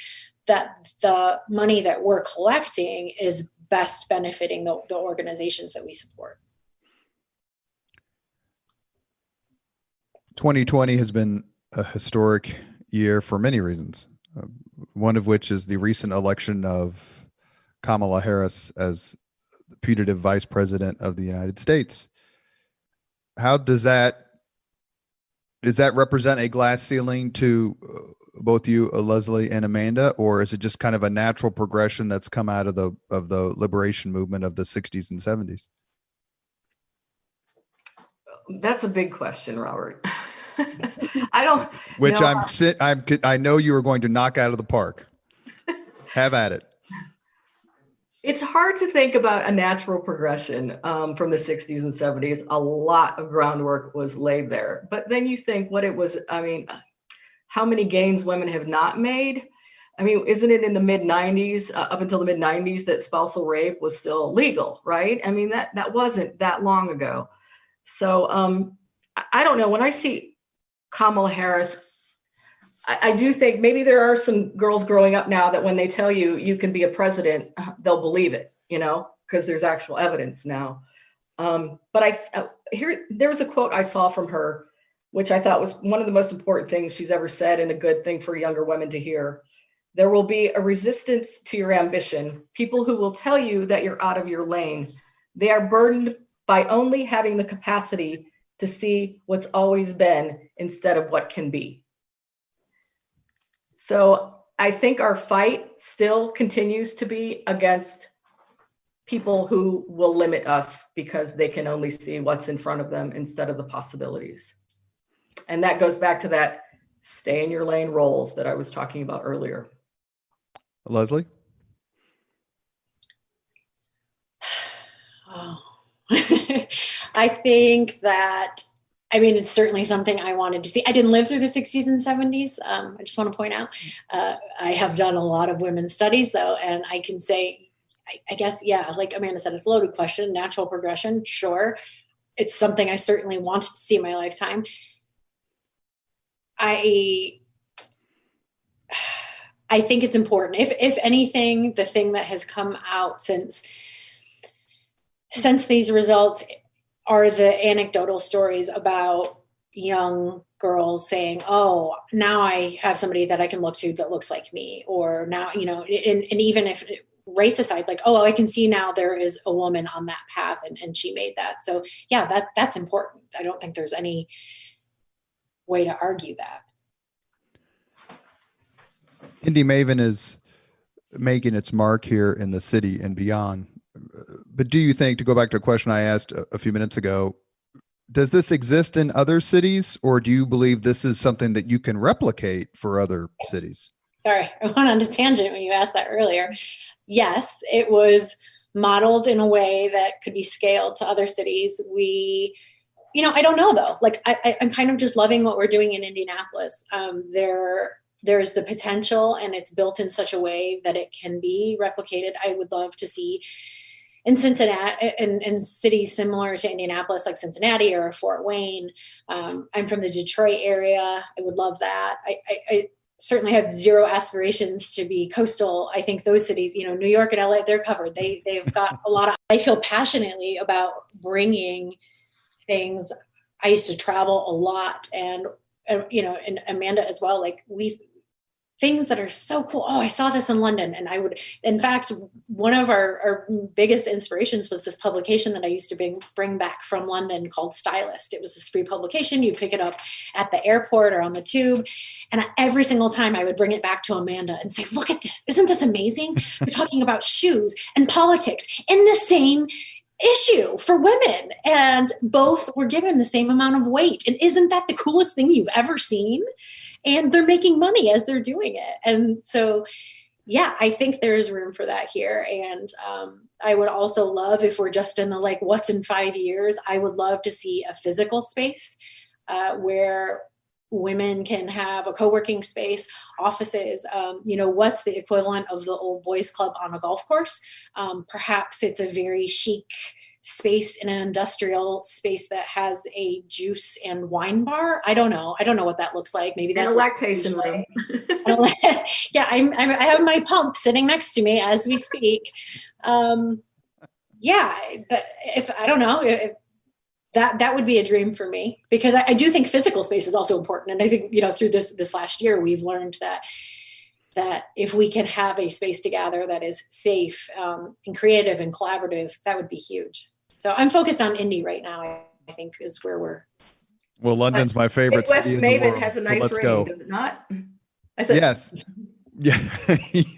that the money that we're collecting is best benefiting the organizations that we support? 2020 has been a historic year for many reasons, one of which is the recent election of Kamala Harris as the putative vice president of the United States. How does that represent a glass ceiling to both you, Leslie and Amanda, or is it just kind of a natural progression that's come out of the liberation movement of the 60s and 70s? That's a big question, Robert. I don't. Which know. I know you are going to knock out of the park. Have at it. It's hard to think about a natural progression from the 60s and 70s. A lot of groundwork was laid there, but then you think what it was. I mean, how many gains women have not made? I mean, isn't it in the mid 90s, up until the mid 90s, that spousal rape was still legal, right? I mean, that wasn't that long ago. So I don't know. When I see Kamala Harris, I do think maybe there are some girls growing up now that when they tell you can be a president, they'll believe it, because there's actual evidence now. But there was a quote I saw from her, which I thought was one of the most important things she's ever said, and a good thing for younger women to hear. There will be a resistance to your ambition, people who will tell you that you're out of your lane. They are burdened by only having the capacity to see what's always been instead of what can be. So I think our fight still continues to be against people who will limit us because they can only see what's in front of them instead of the possibilities. And that goes back to that stay in your lane roles that I was talking about earlier. Leslie? Oh. I think that, I mean, it's certainly something I wanted to see. I didn't live through the 60s and 70s. I just want to point out, I have done a lot of women's studies though. And I can say, I guess, yeah, like Amanda said, it's a loaded question, natural progression. Sure. It's something I certainly wanted to see in my lifetime. I think it's important. If anything, the thing that has come out since these results are the anecdotal stories about young girls saying, oh, now I have somebody that I can look to that looks like me, or now, and even if race aside, like, oh, I can see now there is a woman on that path and she made that. So yeah, that's important. I don't think there's any way to argue that. Indy Maven is making its mark here in the city and beyond. But do you think, to go back to a question I asked a few minutes ago, does this exist in other cities, or do you believe this is something that you can replicate for other cities? Sorry, I went on a tangent when you asked that earlier. Yes, it was modeled in a way that could be scaled to other cities. I don't know though. Like I'm kind of just loving what we're doing in Indianapolis. There's the potential, and it's built in such a way that it can be replicated. I would love to see in Cincinnati and cities similar to Indianapolis, like Cincinnati or Fort Wayne. I'm from the Detroit area. I would love that. I certainly have zero aspirations to be coastal. I think those cities, New York and LA, they're covered. They've got a lot of, I feel passionately about bringing things. I used to travel a lot, and Amanda as well, like things that are so cool. Oh, I saw this in London. And in fact, one of our biggest inspirations was this publication that I used to bring back from London called Stylist. It was this free publication. You'd pick it up at the airport or on the tube. And every single time I would bring it back to Amanda and say, look at this. Isn't this amazing? We're talking about shoes and politics in the same issue for women. And both were given the same amount of weight. And isn't that the coolest thing you've ever seen? And they're making money as they're doing it. And so, yeah, I think there's room for that here. And I would also love, if we're just in the what's in 5 years, I would love to see a physical space where women can have a co-working space, offices, what's the equivalent of the old boys club on a golf course? Perhaps it's a very chic space in an industrial space that has a juice and wine bar. I don't know what that looks like. Maybe that's a lactation room. Yeah, I have my pump sitting next to me as we speak. Yeah, but if that would be a dream for me, because I do think physical space is also important. And I think, through this last year, we've learned that if we can have a space to gather that is safe and creative and collaborative, that would be huge. So I'm focused on Indy right now, I think is where we're. Well, London's my favorite city in the Midwest world, Maven has a nice ring, go. Does it not? I said, yes. Yeah.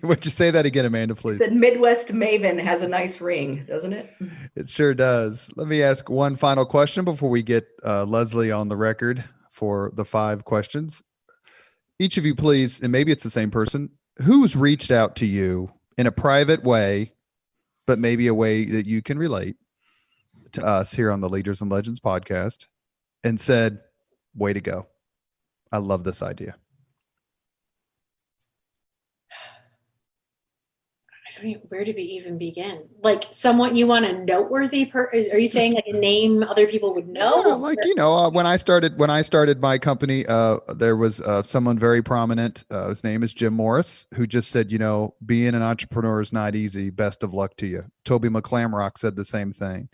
Would you say that again, Amanda, please? I said Midwest Maven has a nice ring, doesn't it? It sure does. Let me ask one final question before we get Leslie on the record for the 5 questions. Each of you, please, and maybe it's the same person, who's reached out to you in a private way, but maybe a way that you can relate to us here on the Leaders and Legends podcast and said, way to go. I love this idea. Where do we even begin? Like someone you want a noteworthy are you saying like a name other people would know? Yeah, when I started my company, there was someone very prominent. His name is Jim Morris, who just said, being an entrepreneur is not easy. Best of luck to you. Toby McClamrock said the same thing.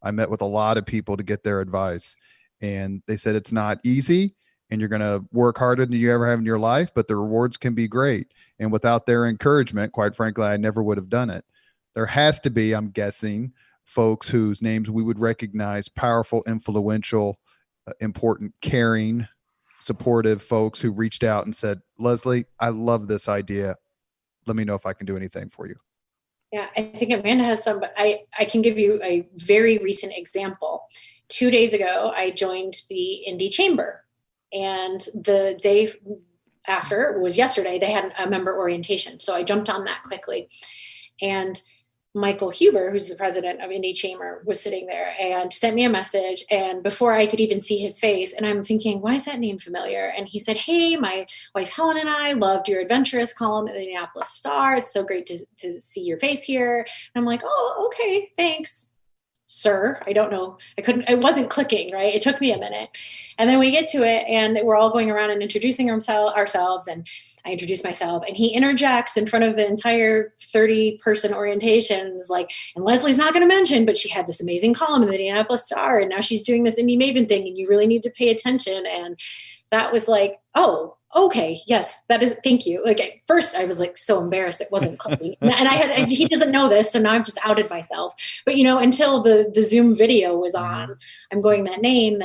I met with a lot of people to get their advice, and they said it's not easy, and you're going to work harder than you ever have in your life, but the rewards can be great. And without their encouragement, quite frankly, I never would have done it. There has to be, I'm guessing, folks whose names we would recognize, powerful, influential, important, caring, supportive folks who reached out and said, Leslie, I love this idea. Let me know if I can do anything for you. Yeah, I think Amanda has some, but I can give you a very recent example. 2 days ago, I joined the Indy Chamber, and the day after, it was yesterday, they had a member orientation. So I jumped on that quickly. And Michael Huber, who's the president of Indy Chamber, was sitting there and sent me a message. And before I could even see his face, and I'm thinking, why is that name familiar? And he said, hey, my wife Helen and I loved your adventurous column at the Indianapolis Star. It's so great to see your face here. And I'm like, oh, okay, thanks, sir. I don't know. It wasn't clicking, right? It took me a minute. And then we get to it, and we're all going around and introducing ourselves, and I introduce myself, and he interjects in front of the entire 30-person orientations, like, and Leslie's not going to mention, but she had this amazing column in the Indianapolis Star, and now she's doing this Indy Maven thing, and you really need to pay attention. And that was like, oh, okay, yes, that is, thank you. Like, at first I was like so embarrassed it wasn't clicking, and he doesn't know this, so now I've just outed myself. But until the Zoom video was on, I'm going, that name.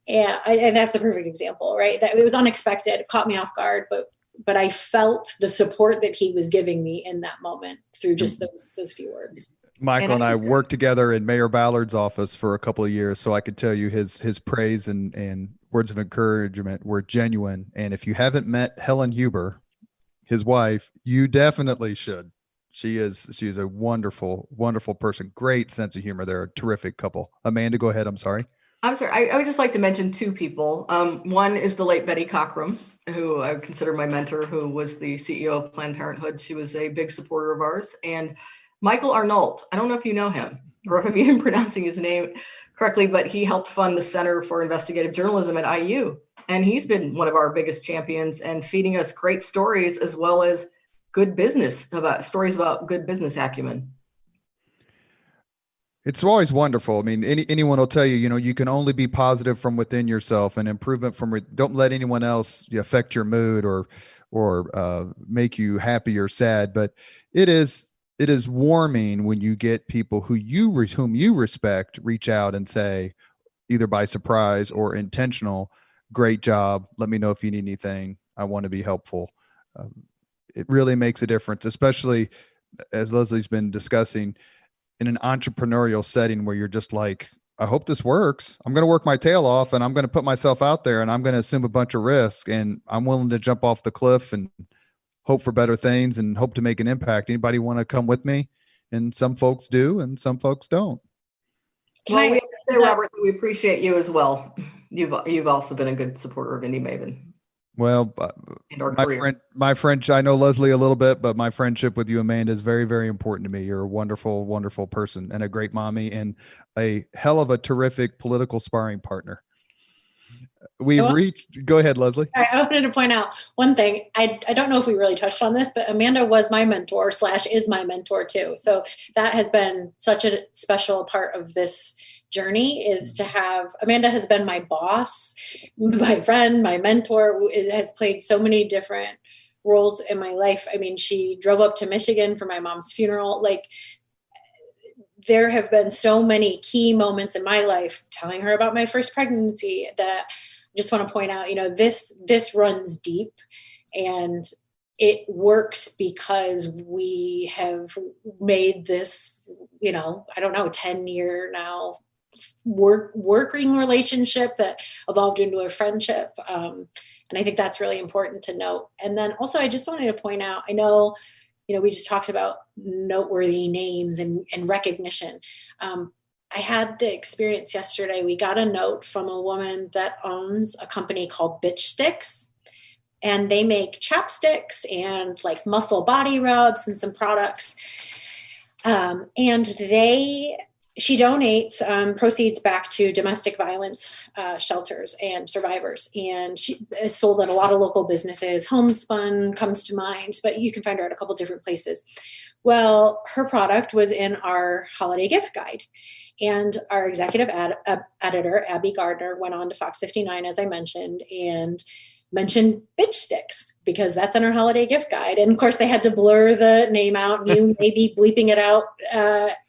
Yeah, and that's a perfect example, right? That it was unexpected, it caught me off guard, but I felt the support that he was giving me in that moment through just those few words. Michael and I worked together in Mayor Ballard's office for a couple of years, so I could tell you his praise and words of encouragement were genuine. And if you haven't met Helen Huber, his wife, you definitely should. She is a wonderful, wonderful person. Great sense of humor. They're a terrific couple. Amanda, go ahead. I'm sorry. I would just like to mention two people. One is the late Betty Cockrum, who I consider my mentor, who was the CEO of Planned Parenthood. She was a big supporter of ours. And Michael Arnault, I don't know if you know him or if I'm even pronouncing his name correctly, but he helped fund the Center for Investigative Journalism at IU. And he's been one of our biggest champions and feeding us great stories, as well as stories about good business acumen. It's always wonderful. I mean, anyone will tell you, you can only be positive from within yourself, and improvement don't let anyone else affect your mood or make you happy or sad. But it is warming when you get people whom you respect reach out and say, either by surprise or intentional, great job. Let me know if you need anything. I want to be helpful. It really makes a difference, especially as Leslie's been discussing, in an entrepreneurial setting where you're just like, I hope this works. I'm going to work my tail off, and I'm going to put myself out there, and I'm going to assume a bunch of risk, and I'm willing to jump off the cliff and hope for better things and hope to make an impact. Anybody want to come with me? And some folks do, and some folks don't. We have to say, Robert, that we appreciate you as well. You've also been a good supporter of Indy Maven. Well, my French, I know Leslie a little bit, but my friendship with you, Amanda, is very, very important to me. You're a wonderful, wonderful person and a great mommy and a hell of a terrific political sparring partner. Go ahead, Leslie. I wanted to point out one thing. I don't know if we really touched on this, but Amanda was my mentor / is my mentor too. So that has been such a special part of this journey, is to have Amanda has been my boss, my friend, my mentor, who has played so many different roles in my life. I mean, she drove up to Michigan for my mom's funeral. Like, there have been so many key moments in my life, telling her about my first pregnancy, that I just want to point out, this runs deep, and it works because we have made this, 10-year now working relationship that evolved into a friendship. And I think that's really important to note. And then also, I just wanted to point out, I know, we just talked about noteworthy names and recognition. I had the experience yesterday. We got a note from a woman that owns a company called Bitch Sticks, and they make chapsticks and like muscle body rubs and some products. And she donates proceeds back to domestic violence shelters and survivors. And she is sold at a lot of local businesses. Homespun comes to mind, but you can find her at a couple different places. Well, her product was in our holiday gift guide. And our executive editor, Abby Gardner, went on to Fox 59, as I mentioned, and mentioned Bitch Sticks because that's in our holiday gift guide. And of course, they had to blur the name out. You may be bleeping it out,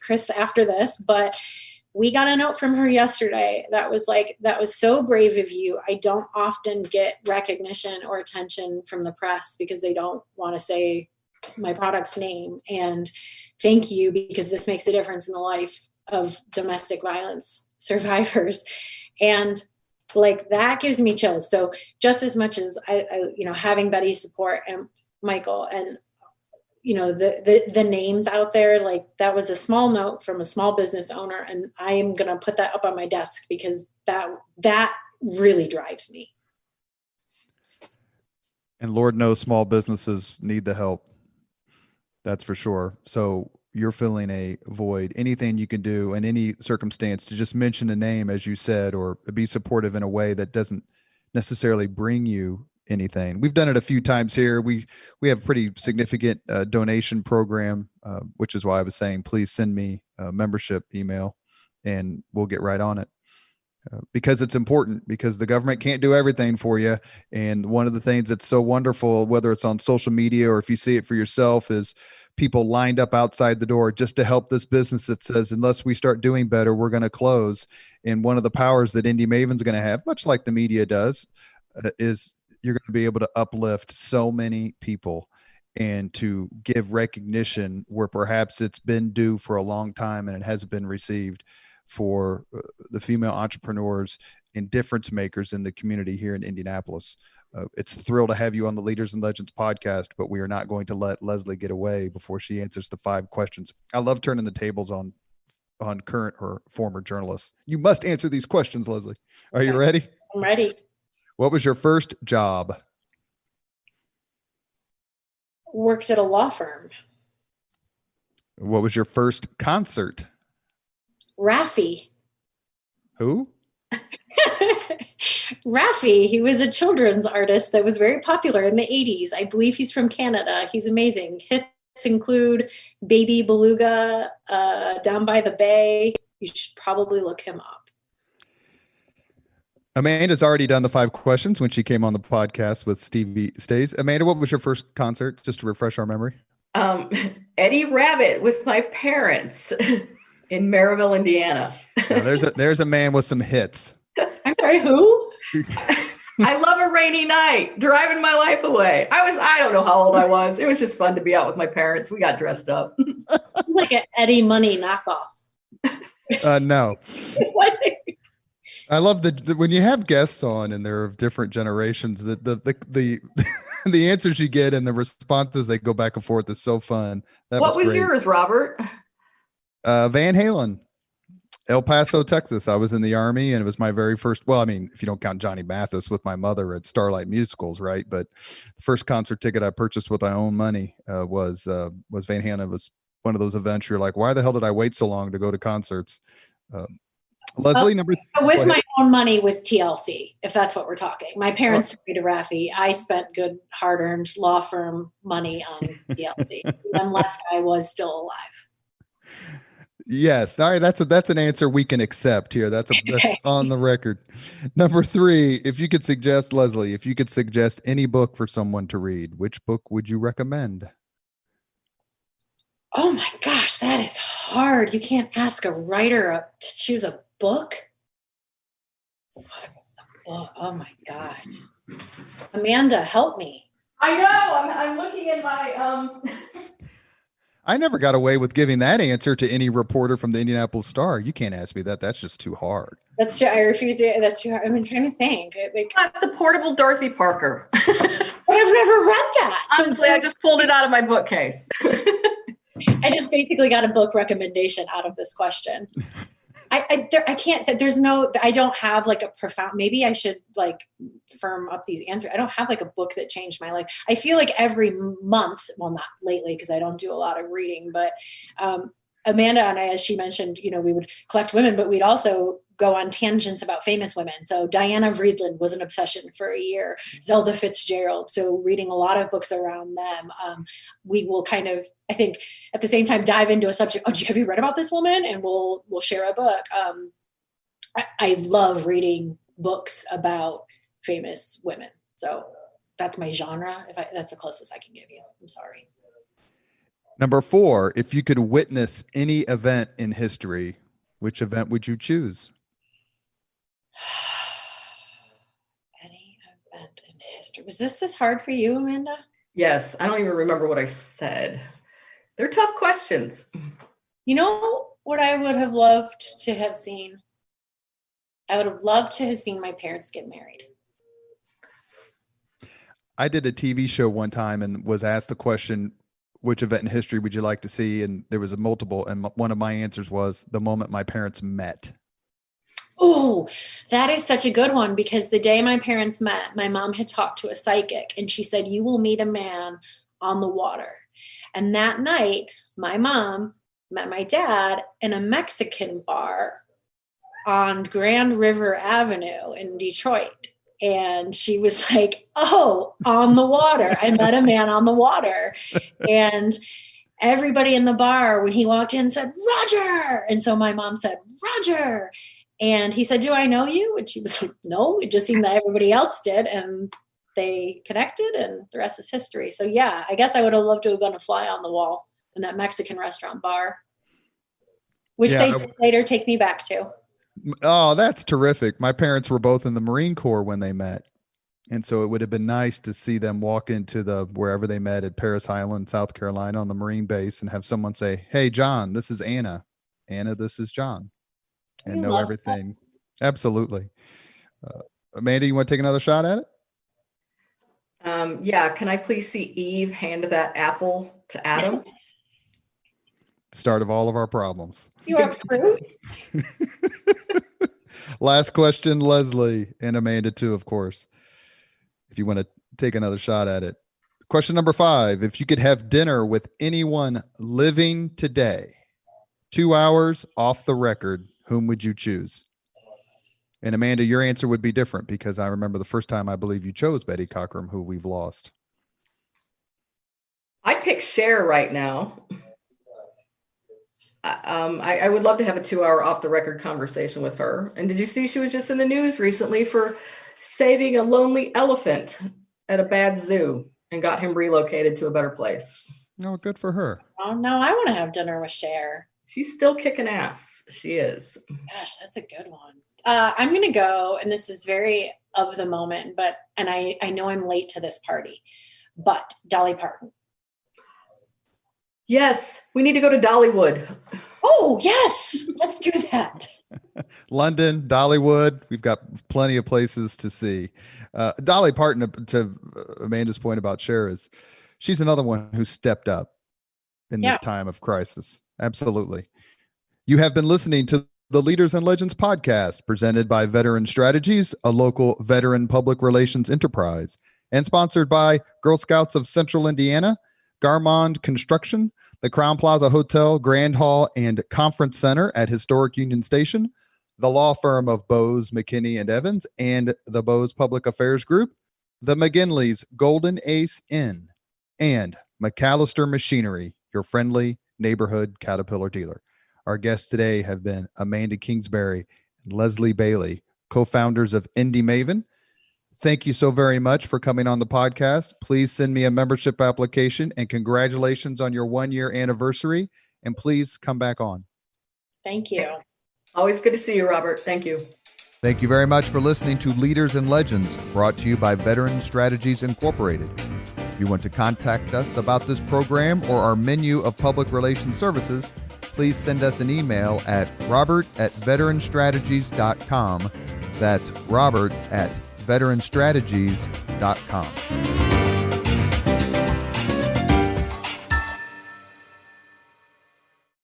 Chris, after this. But we got a note from her yesterday that was like, that was so brave of you. I don't often get recognition or attention from the press because they don't want to say my product's name. And thank you, because this makes a difference in the life of domestic violence survivors. And like, that gives me chills. So just as much as I having Betty's support and Michael and, the names out there, like, that was a small note from a small business owner. And I am going to put that up on my desk because that really drives me. And Lord knows small businesses need the help. That's for sure. So you're filling a void. Anything you can do in any circumstance to just mention a name, as you said, or be supportive in a way that doesn't necessarily bring you anything. We've done it a few times here. We have a pretty significant donation program, which is why I was saying, please send me a membership email and we'll get right on it. Because it's important, because the government can't do everything for you. And one of the things that's so wonderful, whether it's on social media or if you see it for yourself, is people lined up outside the door just to help this business that says, unless we start doing better, we're going to close. And one of the powers that Indy Maven's going to have, much like the media does, is you're going to be able to uplift so many people and to give recognition where perhaps it's been due for a long time and it hasn't been received, for the female entrepreneurs and difference makers in the community here in Indianapolis. It's a thrill to have you on the Leaders and Legends podcast, but we are not going to let Leslie get away before she answers the 5 questions. I love turning the tables on current or former journalists. You must answer these questions, Leslie. Are you ready? I'm ready. What was your first job? Worked at a law firm. What was your first concert? Raffi. Who? Raffi. He was a children's artist that was very popular in the 80s. I believe he's from Canada. He's amazing. Hits include Baby Beluga, Down by the Bay. You should probably look him up. Amanda's already done the 5 questions when she came on the podcast with Stevie Stays. Amanda, what was your first concert, just to refresh our memory? Eddie Rabbit with my parents in Maryville, Indiana. There's a man with some hits. I'm sorry, who? I love a rainy night, driving my life away. I don't know how old I was. It was just fun to be out with my parents. We got dressed up. Like an Eddie Money knockoff. No. I love when you have guests on and they're of different generations, the answers you get and the responses they go back and forth is so fun. What was yours, Robert? Van Halen, El Paso, Texas. I was in the Army and it was my very first, well, I mean, if you don't count Johnny Mathis with my mother at Starlight Musicals, right? But the first concert ticket I purchased with my own money was Van Halen. It was one of those events you're like, why the hell did I wait so long to go to concerts? Leslie, with my own money was TLC, if that's what we're talking. My parents took me to Raffi. I spent good hard-earned law firm money on TLC. Unless I was still alive. Yes. All right. That's an answer we can accept here. That's on the record. Number 3, Leslie, if you could suggest any book for someone to read, which book would you recommend? Oh my gosh, that is hard. You can't ask a writer to choose a book. Oh my God. Amanda, help me. I know. I'm looking in my I never got away with giving that answer to any reporter from the Indianapolis Star. You can't ask me that. That's just too hard. I refuse it. That's too hard. I'm trying to think. The Portable Dorothy Parker. But I've never read that. Honestly, I just pulled it out of my bookcase. I just basically got a book recommendation out of this question. I can't, I don't have like a profound, maybe I should like firm up these answers. I don't have like a book that changed my life. I feel like every month, well, not lately, because I don't do a lot of reading, but Amanda and I, as she mentioned, we would collect women, but we'd also go on tangents about famous women. So Diana Vreeland was an obsession for a year, Zelda Fitzgerald. So reading a lot of books around them. We will kind of, I think at the same time, dive into a subject. Oh, have you read about this woman? And we'll share a book. I love reading books about famous women. So that's my genre. That's the closest I can give you. I'm sorry. Number 4, if you could witness any event in history, Which event would you choose? Any event in history. Was this hard for you, Amanda? Yes, I don't even remember what I said. They're tough questions. You know what I would have loved to have seen? I would have loved to have seen my parents get married. I did a TV show one time and was asked the question, which event in history would you like to see? And there was a multiple. And one of my answers was the moment my parents met. Oh, that is such a good one, because the day my parents met, my mom had talked to a psychic and she said, you will meet a man on the water. And that night, my mom met my dad in a Mexican bar on Grand River Avenue in Detroit. And she was like, oh, on the water. I met a man on the water. And everybody in the bar, when he walked in, said, Roger. And so my mom said, Roger. And he said, do I know you? And she was like, no, it just seemed that everybody else did. And they connected and the rest is history. So yeah, I guess I would have loved to have been a fly on the wall in that Mexican restaurant bar, which they did later take me back to. Oh, that's terrific. My parents were both in the Marine Corps when they met. And so it would have been nice to see them walk into wherever they met at Paris Island, South Carolina on the Marine base and have someone say, hey, John, this is Anna. Anna, this is John. And know everything. That. Absolutely. Amanda, you want to take another shot at it? Yeah. Can I please see Eve hand that apple to Adam? Start of all of our problems. You are true. Last question, Leslie, and Amanda too, of course, if you want to take another shot at it. Question number 5. If you could have dinner with anyone living today, 2 hours off the record, whom would you choose? And Amanda, your answer would be different because I remember the first time I believe you chose Betty Cockrum, who we've lost. I pick Cher right now. I would love to have a 2-hour off the record conversation with her. And did you see she was just in the news recently for saving a lonely elephant at a bad zoo and got him relocated to a better place? Oh, good for her. Oh no, I want to have dinner with Cher. She's still kicking ass. She is. Gosh, that's a good one. I'm going to go, and this is very of the moment, and I know I'm late to this party, but Dolly Parton. Yes, we need to go to Dollywood. Oh, yes. Let's do that. London, Dollywood. We've got plenty of places to see. Dolly Parton, to Amanda's point about Cher, is she's another one who stepped up in this time of crisis. Absolutely. You have been listening to the Leaders and Legends podcast, presented by Veteran Strategies, a local veteran public relations enterprise, and sponsored by Girl Scouts of Central Indiana, Garmong Construction, the Crowne Plaza Hotel, Grand Hall, and Conference Center at Historic Union Station, the law firm of Bose, McKinney, and Evans, and the Bose Public Affairs Group, the McGinley's Golden Ace Inn, and MacAllister Machinery, your friendly neighborhood Caterpillar dealer. Our guests today have been Amanda Kingsbury and Leslie Bailey, co-founders of Indy Maven. Thank you so very much for coming on the podcast. Please send me a membership application, and congratulations on your 1-year anniversary. And please come back on. Thank you. Always good to see you, Robert. Thank you. Thank you very much for listening to Leaders and Legends, brought to you by Veteran Strategies Incorporated. If you want to contact us about this program or our menu of public relations services, please send us an email at robert@veteranstrategies.com. That's robert@veteranstrategies.com.